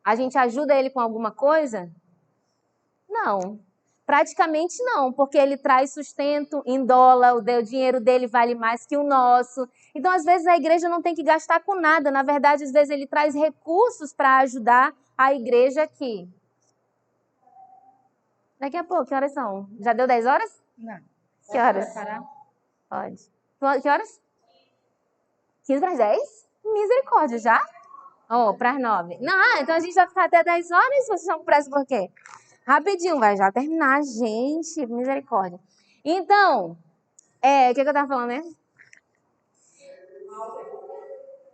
A gente ajuda ele com alguma coisa? Não. Praticamente não, porque ele traz sustento em dólar, o dinheiro dele vale mais que o nosso. Então, às vezes, a igreja não tem que gastar com nada. Na verdade, às vezes, ele traz recursos para ajudar a igreja aqui. Daqui a pouco, que horas são? Já deu 10 horas? Não. Que horas? Pode. Que horas? 15 para as 10? Misericórdia, já? Para as 9. Não, então a gente vai ficar até 10 horas e vocês estão com pressa por quê? Rapidinho, vai já terminar, gente. Misericórdia. Então, O que eu tava falando, né?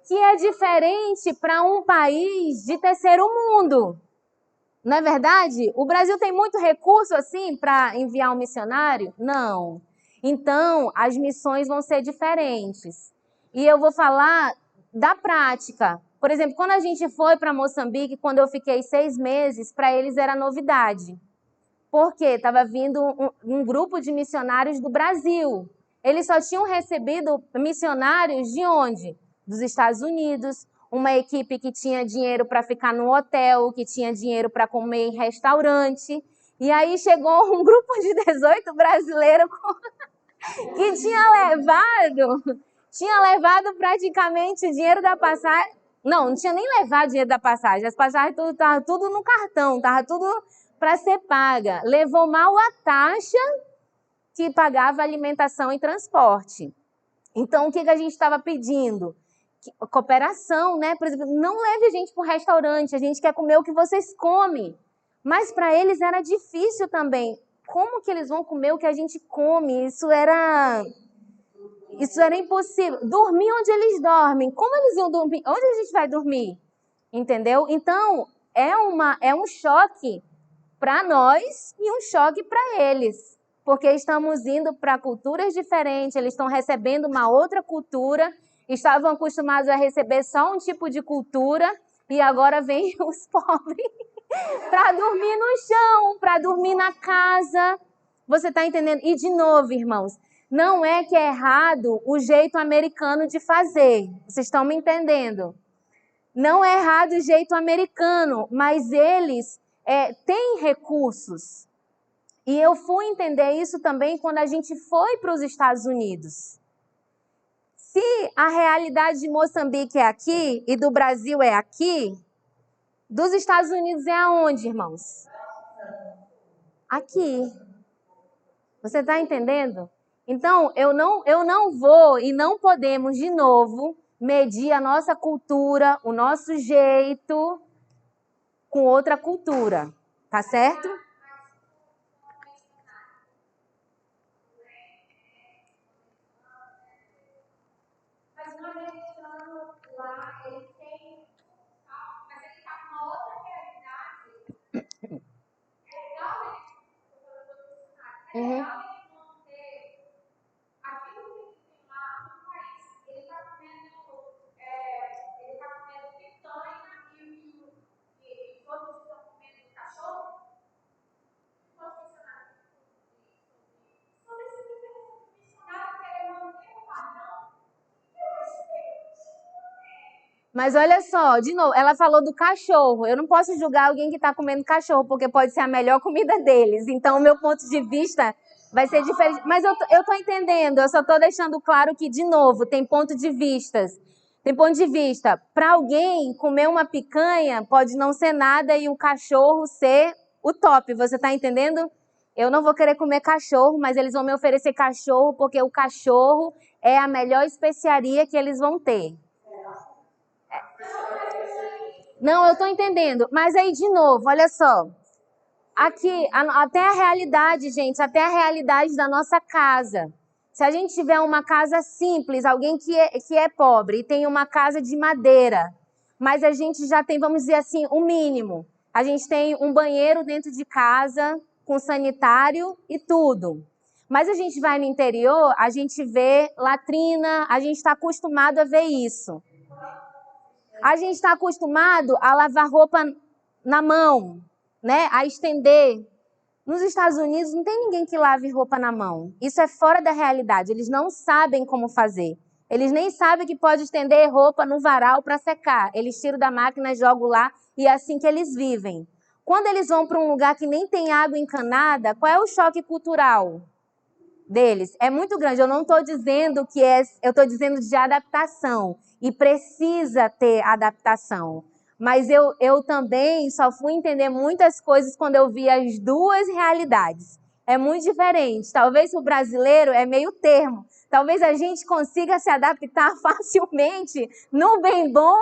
Que é diferente para um país de terceiro mundo. Não é verdade? O Brasil tem muito recurso assim para enviar um missionário? Não. Então, as missões vão ser diferentes. E eu vou falar da prática. Por exemplo, quando a gente foi para Moçambique, quando eu fiquei 6 meses, para eles era novidade. Porque estava vindo um grupo de missionários do Brasil. Eles só tinham recebido missionários de onde? Dos Estados Unidos, uma equipe que tinha dinheiro para ficar no hotel, que tinha dinheiro para comer em restaurante. E aí chegou um grupo de 18 brasileiros que tinha levado praticamente o dinheiro da passagem. Não tinha nem levado o dinheiro da passagem. As passagens estavam tudo no cartão, estava tudo para ser paga. Levou mal a taxa que pagava alimentação e transporte. Então, o que a gente estava pedindo? Cooperação, né? Por exemplo, não leve a gente para um restaurante, a gente quer comer o que vocês comem. Mas para eles era difícil também. Como que eles vão comer o que a gente come? Isso era impossível. Dormir onde eles dormem. Como eles iam dormir? Onde a gente vai dormir? Entendeu? Então, é um choque para nós e um choque para eles. Porque estamos indo para culturas diferentes, eles estão recebendo uma outra cultura, estavam acostumados a receber só um tipo de cultura e agora vem os pobres para dormir no chão, para dormir na casa. Você está entendendo? E de novo, irmãos, não é que é errado o jeito americano de fazer. Vocês estão me entendendo? Não é errado o jeito americano, mas eles têm recursos. E eu fui entender isso também quando a gente foi para os Estados Unidos. Se a realidade de Moçambique é aqui e do Brasil é aqui, dos Estados Unidos é aonde, irmãos? Aqui. Você está entendendo? Então, eu não vou e não podemos, de novo, medir a nossa cultura, o nosso jeito com outra cultura. Tá certo? Mas o americano lá, ele tem... Mas ele está com uma outra realidade. É legal ele manter aquilo que ele tem lá no país. Ele está comendo picanha e todos estão comendo cachorro. Posso mencionar sobre esse missionário querer manter o padrão? Eu acho que... Mas olha só, de novo, ela falou do cachorro. Eu não posso julgar alguém que está comendo cachorro, porque pode ser a melhor comida deles. Então, o meu ponto de vista vai ser diferente. Mas eu estou entendendo, eu só estou deixando claro que, de novo, tem ponto de vistas. Tem ponto de vista. Para alguém, comer uma picanha pode não ser nada e o cachorro ser o top. Você está entendendo? Eu não vou querer comer cachorro, mas eles vão me oferecer cachorro porque o cachorro é a melhor especiaria que eles vão ter. Não, eu estou entendendo. Mas aí, de novo, olha só. Aqui, até a realidade, gente, até a realidade da nossa casa. Se a gente tiver uma casa simples, alguém que é pobre e tem uma casa de madeira, mas a gente já tem, vamos dizer assim, o mínimo. A gente tem um banheiro dentro de casa, com sanitário e tudo. Mas a gente vai no interior, a gente vê latrina, a gente está acostumado a ver isso. A gente está acostumado a lavar roupa na mão, né? A estender. Nos Estados Unidos não tem ninguém que lave roupa na mão. Isso é fora da realidade. Eles não sabem como fazer. Eles nem sabem que pode estender roupa no varal para secar. Eles tiram da máquina, jogam lá e é assim que eles vivem. Quando eles vão para um lugar que nem tem água encanada, qual é o choque cultural deles? É muito grande. Eu não estou dizendo que eu estou dizendo de adaptação. E precisa ter adaptação. Mas eu também só fui entender muitas coisas quando eu vi as duas realidades. É muito diferente. Talvez o brasileiro é meio termo. Talvez a gente consiga se adaptar facilmente no bem bom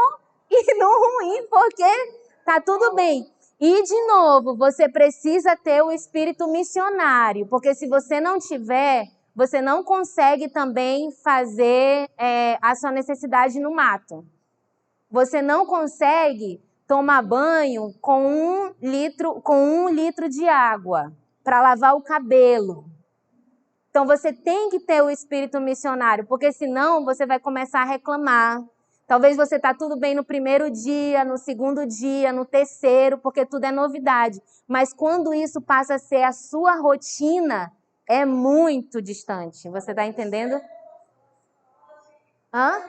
e no ruim, porque tá tudo bem. E, de novo, você precisa ter o espírito missionário, porque se você não tiver, você não consegue também fazer a sua necessidade no mato. Você não consegue tomar banho com um litro de água para lavar o cabelo. Então, você tem que ter o espírito missionário, porque senão você vai começar a reclamar. Talvez você está tudo bem no primeiro dia, no segundo dia, no terceiro, porque tudo é novidade. Mas quando isso passa a ser a sua rotina, é muito distante. Você está entendendo? Hã?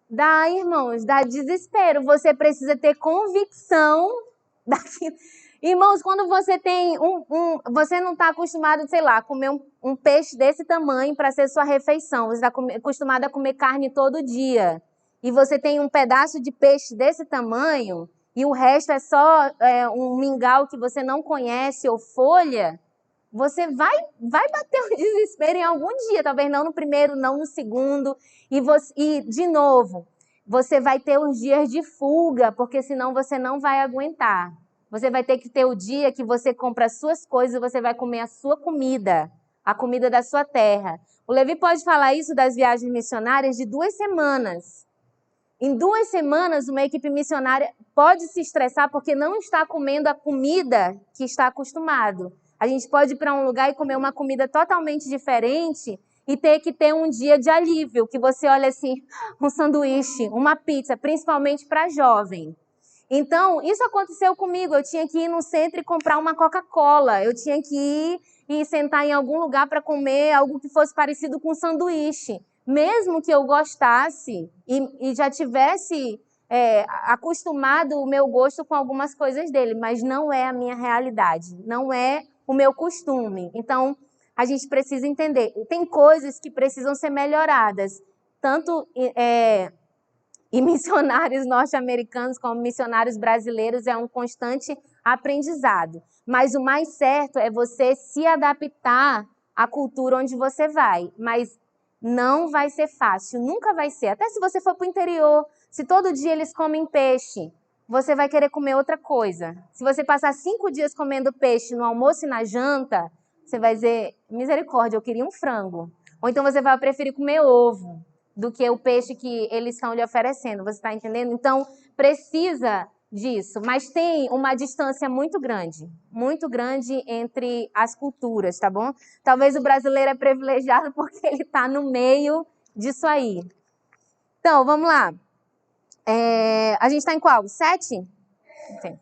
Dá, irmãos, dá desespero. Você precisa ter convicção daquilo. Irmãos, quando você tem você não está acostumado, sei lá, a comer um peixe desse tamanho para ser sua refeição. Você está acostumado a comer carne todo dia. E você tem um pedaço de peixe desse tamanho e o resto é só um mingau que você não conhece ou folha. Você vai bater o desespero em algum dia, talvez não no primeiro, não no segundo. E de novo, você vai ter os dias de fuga, porque senão você não vai aguentar. Você vai ter que ter o dia que você compra as suas coisas e você vai comer a sua comida, a comida da sua terra. O Levi pode falar isso das viagens missionárias de 2 semanas. Em 2 semanas, uma equipe missionária pode se estressar porque não está comendo a comida que está acostumado. A gente pode ir para um lugar e comer uma comida totalmente diferente e ter que ter um dia de alívio, que você olha assim, um sanduíche, uma pizza, principalmente para jovem. Então, isso aconteceu comigo. Eu tinha que ir no centro e comprar uma Coca-Cola. Eu tinha que ir e sentar em algum lugar para comer algo que fosse parecido com um sanduíche. Mesmo que eu gostasse e já tivesse acostumado o meu gosto com algumas coisas dele, mas não é a minha realidade, não é o meu costume. Então, a gente precisa entender. Tem coisas que precisam ser melhoradas, tanto e missionários norte-americanos como missionários brasileiros é um constante aprendizado. Mas o mais certo é você se adaptar à cultura onde você vai. Mas não vai ser fácil, nunca vai ser. Até se você for para o interior, se todo dia eles comem peixe, você vai querer comer outra coisa. Se você passar 5 dias comendo peixe no almoço e na janta, você vai dizer, misericórdia, eu queria um frango. Ou então você vai preferir comer ovo do que o peixe que eles estão lhe oferecendo. Você está entendendo? Então, precisa disso. Mas tem uma distância muito grande entre as culturas, tá bom? Talvez o brasileiro é privilegiado porque ele está no meio disso aí. Então, vamos lá. A gente está em qual? 7? Okay.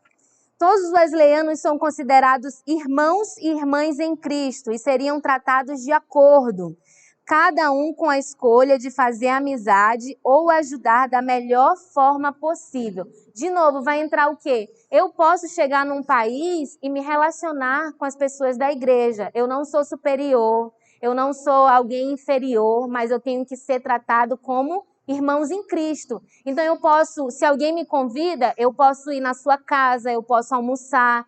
Todos os wesleyanos são considerados irmãos e irmãs em Cristo e seriam tratados de acordo, cada um com a escolha de fazer amizade ou ajudar da melhor forma possível. De novo, vai entrar o quê? Eu posso chegar num país e me relacionar com as pessoas da igreja. Eu não sou superior, eu não sou alguém inferior, mas eu tenho que ser tratado como irmãos em Cristo. Então eu posso, se alguém me convida, eu posso ir na sua casa, eu posso almoçar,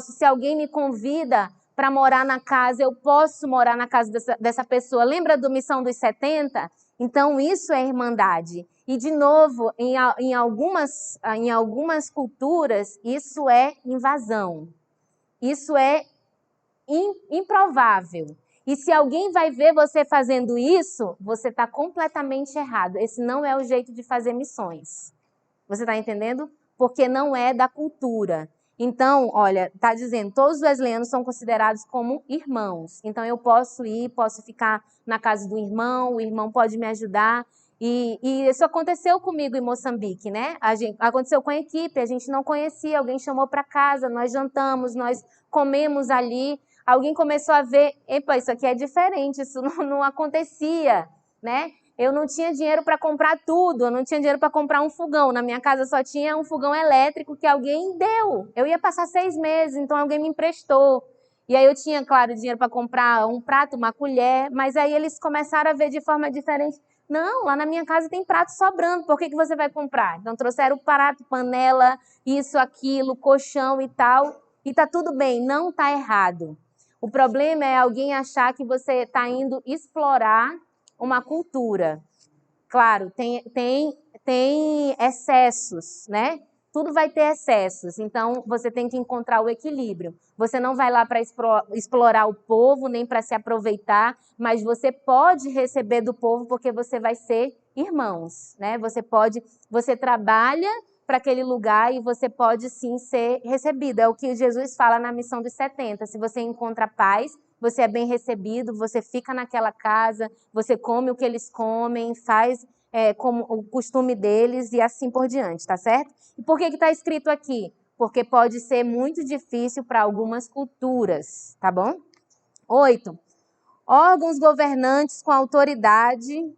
se alguém me convida para morar na casa, eu posso morar na casa dessa pessoa. Lembra do Missão dos 70? Então isso é irmandade. E de novo, em algumas culturas, isso é invasão. Isso é improvável. E se alguém vai ver você fazendo isso, você está completamente errado. Esse não é o jeito de fazer missões. Você está entendendo? Porque não é da cultura. Então, olha, está dizendo, todos os wesleyanos são considerados como irmãos. Então, eu posso ir, posso ficar na casa do irmão, o irmão pode me ajudar. E isso aconteceu comigo em Moçambique, né? Aconteceu com a equipe, a gente não conhecia, alguém chamou para casa, nós jantamos, nós comemos ali. Alguém começou a ver, epa, isso aqui é diferente, isso não acontecia, né? Eu não tinha dinheiro para comprar tudo, eu não tinha dinheiro para comprar um fogão. Na minha casa só tinha um fogão elétrico que alguém deu. Eu ia passar 6 meses, então alguém me emprestou. E aí eu tinha, claro, dinheiro para comprar um prato, uma colher, mas aí eles começaram a ver de forma diferente. Não, lá na minha casa tem prato sobrando, por que você vai comprar? Então trouxeram prato, panela, isso, aquilo, colchão e tal. E tá tudo bem, não tá errado. O problema é alguém achar que você está indo explorar uma cultura. Claro, tem excessos, né? tudo vai ter excessos, então você tem que encontrar o equilíbrio. Você não vai lá para explorar o povo, nem para se aproveitar, mas você pode receber do povo porque você vai ser irmãos, né? Você trabalha para aquele lugar e você pode sim ser recebido. É o que Jesus fala na missão dos 70. Se você encontra paz, você é bem recebido, você fica naquela casa, você come o que eles comem, faz como o costume deles e assim por diante, tá certo? E por que está escrito aqui? Porque pode ser muito difícil para algumas culturas, tá bom? 8. Órgãos governantes com autoridade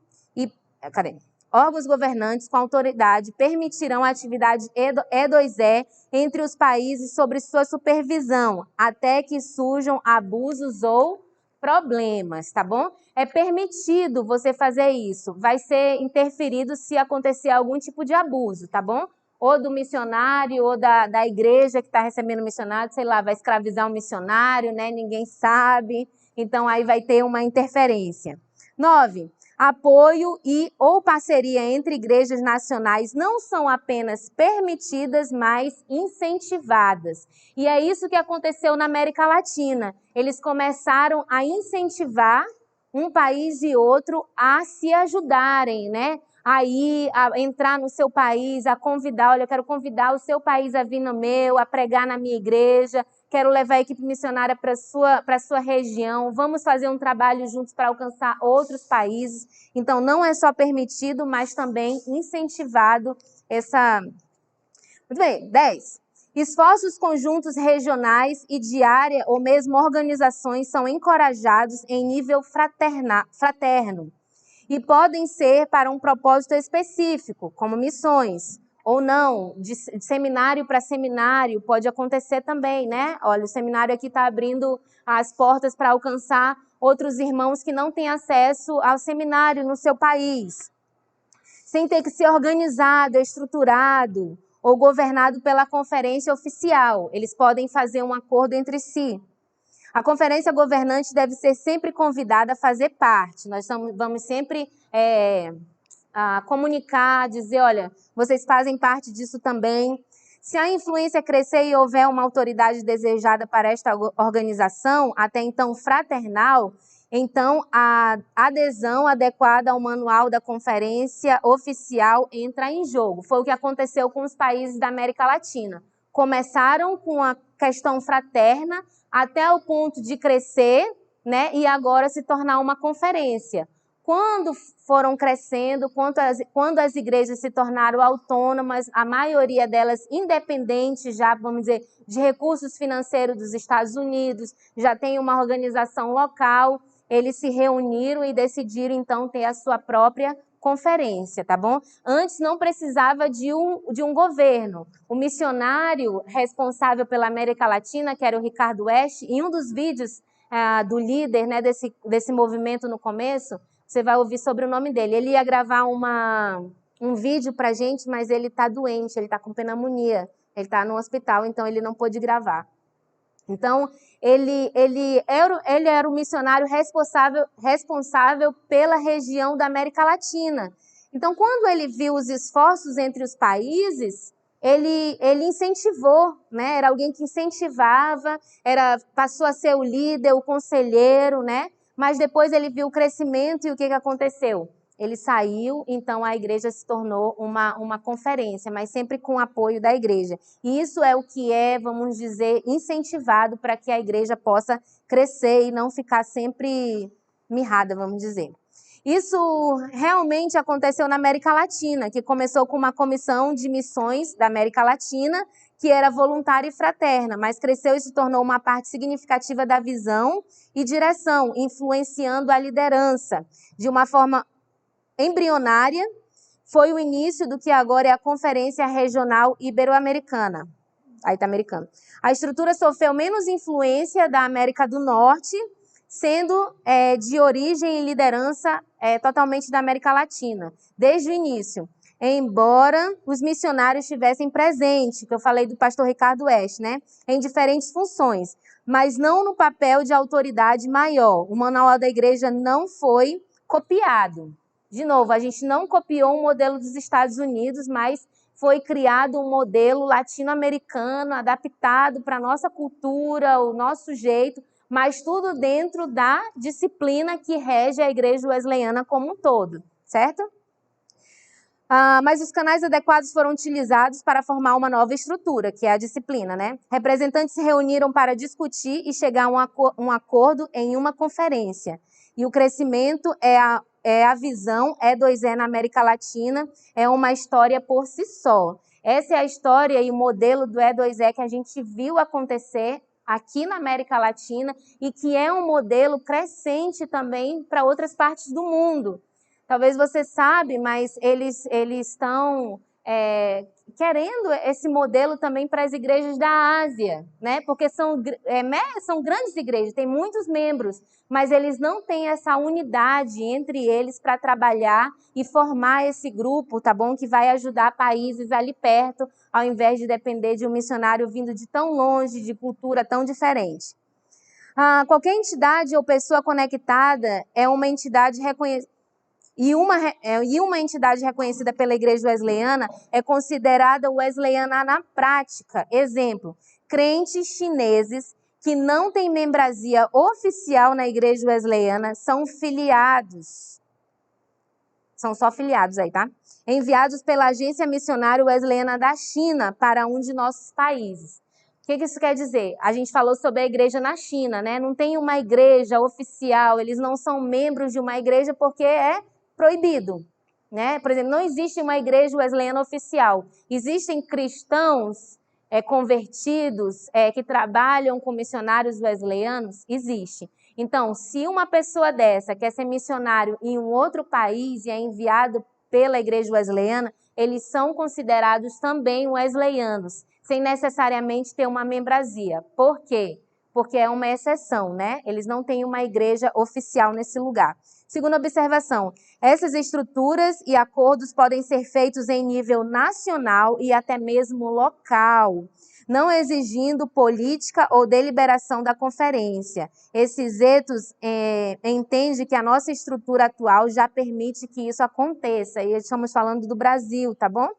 Órgãos governantes com autoridade permitirão a atividade E2E entre os países sob sua supervisão, até que surjam abusos ou problemas, tá bom? É permitido você fazer isso. Vai ser interferido se acontecer algum tipo de abuso, tá bom? Ou do missionário, ou da igreja que está recebendo missionário, sei lá, vai escravizar um missionário, né? Ninguém sabe. Então, aí vai ter uma interferência. 9. Apoio e ou parceria entre igrejas nacionais não são apenas permitidas, mas incentivadas. E é isso que aconteceu na América Latina. Eles começaram a incentivar um país e outro a se ajudarem, né? A entrar no seu país, a convidar, olha, eu quero convidar o seu país a vir no meu, a pregar na minha igreja, quero levar a equipe missionária para a sua região, vamos fazer um trabalho juntos para alcançar outros países. Então, não é só permitido, mas também incentivado essa... Muito bem, 10. Esforços conjuntos regionais e de área ou mesmo organizações são encorajados em nível fraterno e podem ser para um propósito específico, como missões, ou não, de seminário para seminário, pode acontecer também, né? Olha, o seminário aqui está abrindo as portas para alcançar outros irmãos que não têm acesso ao seminário no seu país, sem ter que ser organizado, estruturado ou governado pela conferência oficial. Eles podem fazer um acordo entre si. A conferência governante deve ser sempre convidada a fazer parte. Nós vamos sempre comunicar, dizer, olha, vocês fazem parte disso também. Se a influência crescer e houver uma autoridade desejada para esta organização, até então fraternal, então a adesão adequada ao manual da conferência oficial entra em jogo. Foi o que aconteceu com os países da América Latina. Começaram com a questão fraterna até o ponto de crescer, né, e agora se tornar uma conferência. Quando foram crescendo, quando as igrejas se tornaram autônomas, a maioria delas independentes já, vamos dizer, de recursos financeiros dos Estados Unidos, já tem uma organização local, eles se reuniram e decidiram, então, ter a sua própria conferência, tá bom? Antes não precisava de um governo. O missionário responsável pela América Latina, que era o Ricardo West, em um dos vídeos do líder, né, desse movimento no começo, você vai ouvir sobre o nome dele. Ele ia gravar um vídeo pra gente, mas ele está doente, ele está com pneumonia, ele está no hospital, então ele não pôde gravar. Então, ele era o missionário responsável pela região da América Latina. Então, quando ele viu os esforços entre os países, ele incentivou, né? Era alguém que incentivava, passou a ser o líder, o conselheiro, né? Mas depois ele viu o crescimento e o que aconteceu? Ele saiu, então a igreja se tornou uma conferência, mas sempre com o apoio da igreja. E isso é o que vamos dizer, incentivado para que a igreja possa crescer e não ficar sempre mirrada, vamos dizer. Isso realmente aconteceu na América Latina, que começou com uma comissão de missões da América Latina, que era voluntária e fraterna, mas cresceu e se tornou uma parte significativa da visão e direção, influenciando a liderança de uma forma embrionária. Foi o início do que agora é a Conferência Regional Ibero-Americana. Aí está americano. A estrutura sofreu menos influência da América do Norte, sendo de origem e liderança totalmente da América Latina, desde o início. Embora os missionários estivessem presentes, que eu falei do pastor Ricardo West, né, em diferentes funções, mas não no papel de autoridade maior. O manual da igreja não foi copiado. De novo, a gente não copiou um modelo dos Estados Unidos, mas foi criado um modelo latino-americano, adaptado para a nossa cultura, o nosso jeito, mas tudo dentro da disciplina que rege a Igreja Wesleyana como um todo, certo? Mas os canais adequados foram utilizados para formar uma nova estrutura, que é a disciplina, né? Representantes se reuniram para discutir e chegar a um acordo em uma conferência. E o crescimento é a visão E2E na América Latina, é uma história por si só. Essa é a história e o modelo do E2E que a gente viu acontecer aqui na América Latina e que é um modelo crescente também para outras partes do mundo. Talvez você sabe, mas eles estão querendo esse modelo também para as igrejas da Ásia, né? Porque são grandes igrejas, tem muitos membros, mas eles não têm essa unidade entre eles para trabalhar e formar esse grupo, tá bom? Que vai ajudar países ali perto, ao invés de depender de um missionário vindo de tão longe, de cultura tão diferente. Qualquer entidade ou pessoa conectada é uma entidade reconhecida. E uma entidade reconhecida pela Igreja Wesleyana é considerada wesleyana na prática. Exemplo, crentes chineses que não têm membresia oficial na Igreja Wesleyana são filiados. São só filiados aí, tá? Enviados pela Agência Missionária Wesleyana da China para um de nossos países. O que isso quer dizer? A gente falou sobre a igreja na China, né? Não tem uma igreja oficial, eles não são membros de uma igreja porque é proibido, né? Por exemplo, não existe uma igreja wesleyana oficial. Existem cristãos convertidos que trabalham com missionários wesleyanos? Existe. Então, se uma pessoa dessa quer ser missionário em um outro país e é enviado pela igreja wesleyana, eles são considerados também wesleyanos, sem necessariamente ter uma membresia. Por quê? Porque é uma exceção, né? Eles não têm uma igreja oficial nesse lugar. Segunda observação, essas estruturas e acordos podem ser feitos em nível nacional e até mesmo local, não exigindo política ou deliberação da conferência. Esses etos entendem que a nossa estrutura atual já permite que isso aconteça. E estamos falando do Brasil, tá bom?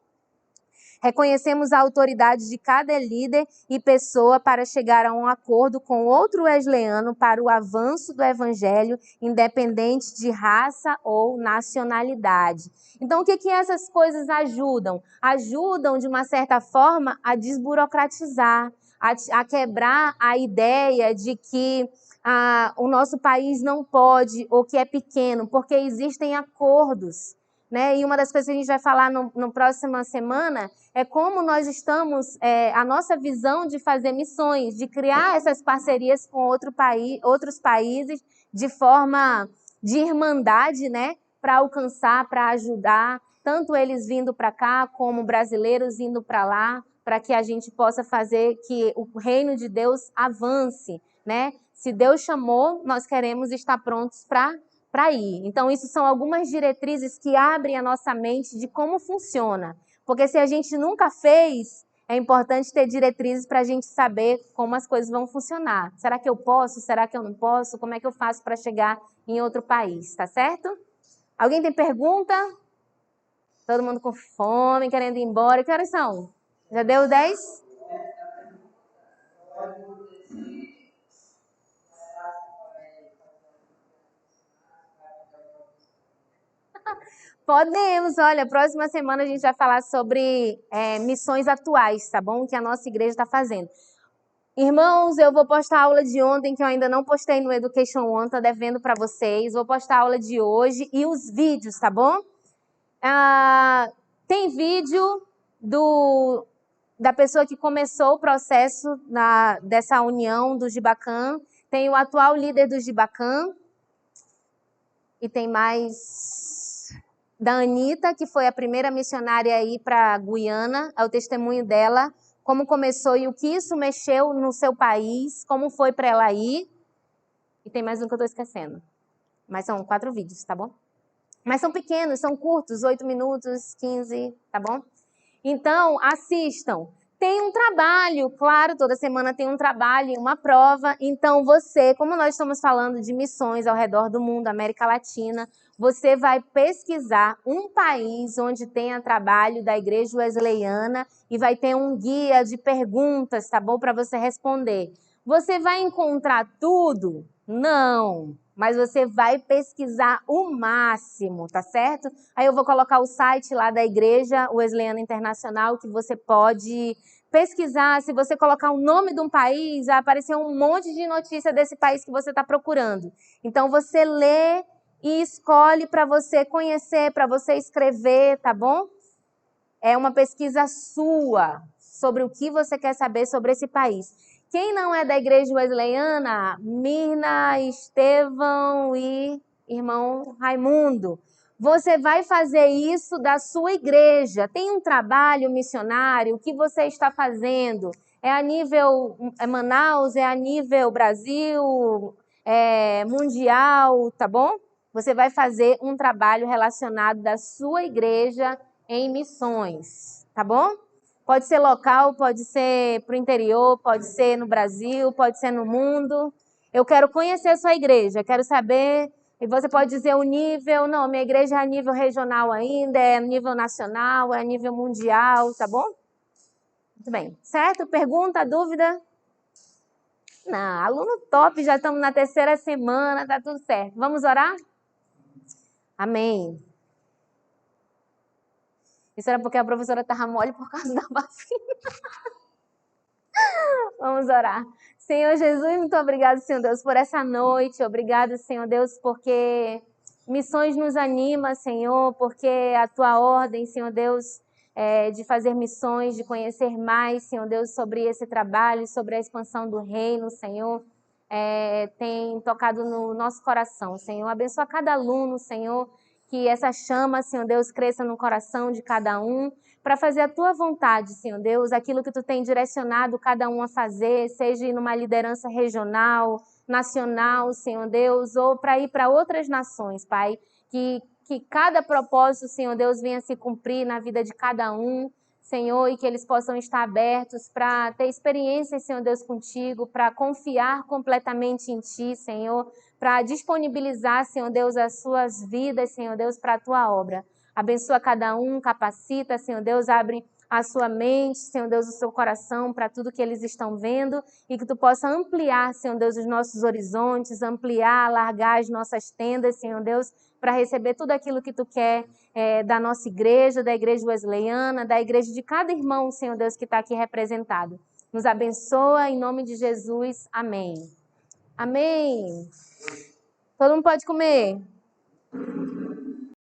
Reconhecemos a autoridade de cada líder e pessoa para chegar a um acordo com outro wesleyano para o avanço do evangelho, independente de raça ou nacionalidade. Então, o que essas coisas ajudam? Ajudam, de uma certa forma, a desburocratizar, a quebrar a ideia de que o nosso país não pode ou que é pequeno, porque existem acordos. Né? E uma das coisas que a gente vai falar na próxima semana é como nós estamos, a nossa visão de fazer missões, de criar essas parcerias com outros países de forma de irmandade, né? Para alcançar, para ajudar, tanto eles vindo para cá, como brasileiros indo para lá, para que a gente possa fazer que o reino de Deus avance, né? Se Deus chamou, nós queremos estar prontos para ir. Então, isso são algumas diretrizes que abrem a nossa mente de como funciona. Porque se a gente nunca fez, é importante ter diretrizes para a gente saber como as coisas vão funcionar. Será que eu posso? Será que eu não posso? Como é que eu faço para chegar em outro país? Tá certo? Alguém tem pergunta? Todo mundo com fome, querendo ir embora. Que horas são? Já deu 10? Podemos, olha, próxima semana a gente vai falar sobre missões atuais, tá bom? Que a nossa igreja está fazendo. Irmãos, eu vou postar a aula de ontem, que eu ainda não postei no Education One, tá devendo para vocês. Vou postar a aula de hoje e os vídeos, tá bom? Tem vídeo da pessoa que começou o processo dessa união do Gibacan. Tem o atual líder do Gibacan. E tem mais da Anitta, que foi a primeira missionária a ir para Guiana, é o testemunho dela, como começou e o que isso mexeu no seu país, como foi para ela ir. E tem mais um que eu estou esquecendo. Mas são 4 vídeos, tá bom? Mas são pequenos, são curtos, 8 minutos, 15, tá bom? Então, assistam. Tem um trabalho, claro, toda semana tem um trabalho, uma prova. Então, você, como nós estamos falando de missões ao redor do mundo, América Latina, você vai pesquisar um país onde tenha trabalho da Igreja Wesleyana e vai ter um guia de perguntas, tá bom? Para você responder. Você vai encontrar tudo? Não, mas você vai pesquisar o máximo, tá certo? Aí eu vou colocar o site lá da Igreja Wesleyana Internacional que você pode pesquisar. Se você colocar o nome de um país, vai aparecer um monte de notícia desse país que você está procurando. Então você lê e escolhe para você conhecer, para você escrever, tá bom? É uma pesquisa sua sobre o que você quer saber sobre esse país. Quem não é da Igreja Wesleyana? Mirna, Estevão e irmão Raimundo. Você vai fazer isso da sua igreja. Tem um trabalho missionário, o que você está fazendo? É a nível Manaus, é a nível Brasil, mundial, tá bom? Você vai fazer um trabalho relacionado da sua igreja em missões, tá bom? Pode ser local, pode ser para o interior, pode ser no Brasil, pode ser no mundo. Eu quero conhecer a sua igreja, quero saber. E você pode dizer o nível, não, minha igreja é a nível regional ainda, é a nível nacional, é a nível mundial, tá bom? Muito bem. Certo? Pergunta, dúvida? Não, aluno top, já estamos na 3ª semana, tá tudo certo. Vamos orar? Amém. Isso era porque a professora estava mole por causa da vacina. Vamos orar. Senhor Jesus, muito obrigado, Senhor Deus, por essa noite. Obrigado, Senhor Deus, porque missões nos anima, Senhor, porque a tua ordem, Senhor Deus, de fazer missões, de conhecer mais, Senhor Deus, sobre esse trabalho, sobre a expansão do reino, Senhor, tem tocado no nosso coração, Senhor. Abençoa cada aluno, Senhor, que essa chama, Senhor Deus, cresça no coração de cada um, para fazer a tua vontade, Senhor Deus, aquilo que tu tem direcionado cada um a fazer, seja numa liderança regional, nacional, Senhor Deus, ou para ir para outras nações, Pai, que cada propósito, Senhor Deus, venha se cumprir na vida de cada um, Senhor, e que eles possam estar abertos para ter experiências, Senhor Deus, contigo, para confiar completamente em Ti, Senhor, para disponibilizar, Senhor Deus, as suas vidas, Senhor Deus, para a Tua obra. Abençoa cada um, capacita, Senhor Deus, abre a sua mente, Senhor Deus, o seu coração para tudo que eles estão vendo e que Tu possa ampliar, Senhor Deus, os nossos horizontes, ampliar, alargar as nossas tendas, Senhor Deus, para receber tudo aquilo que Tu quer da nossa igreja, da igreja wesleyana, da igreja de cada irmão, Senhor Deus, que está aqui representado. Nos abençoa, em nome de Jesus. Amém. Amém. Todo mundo pode comer?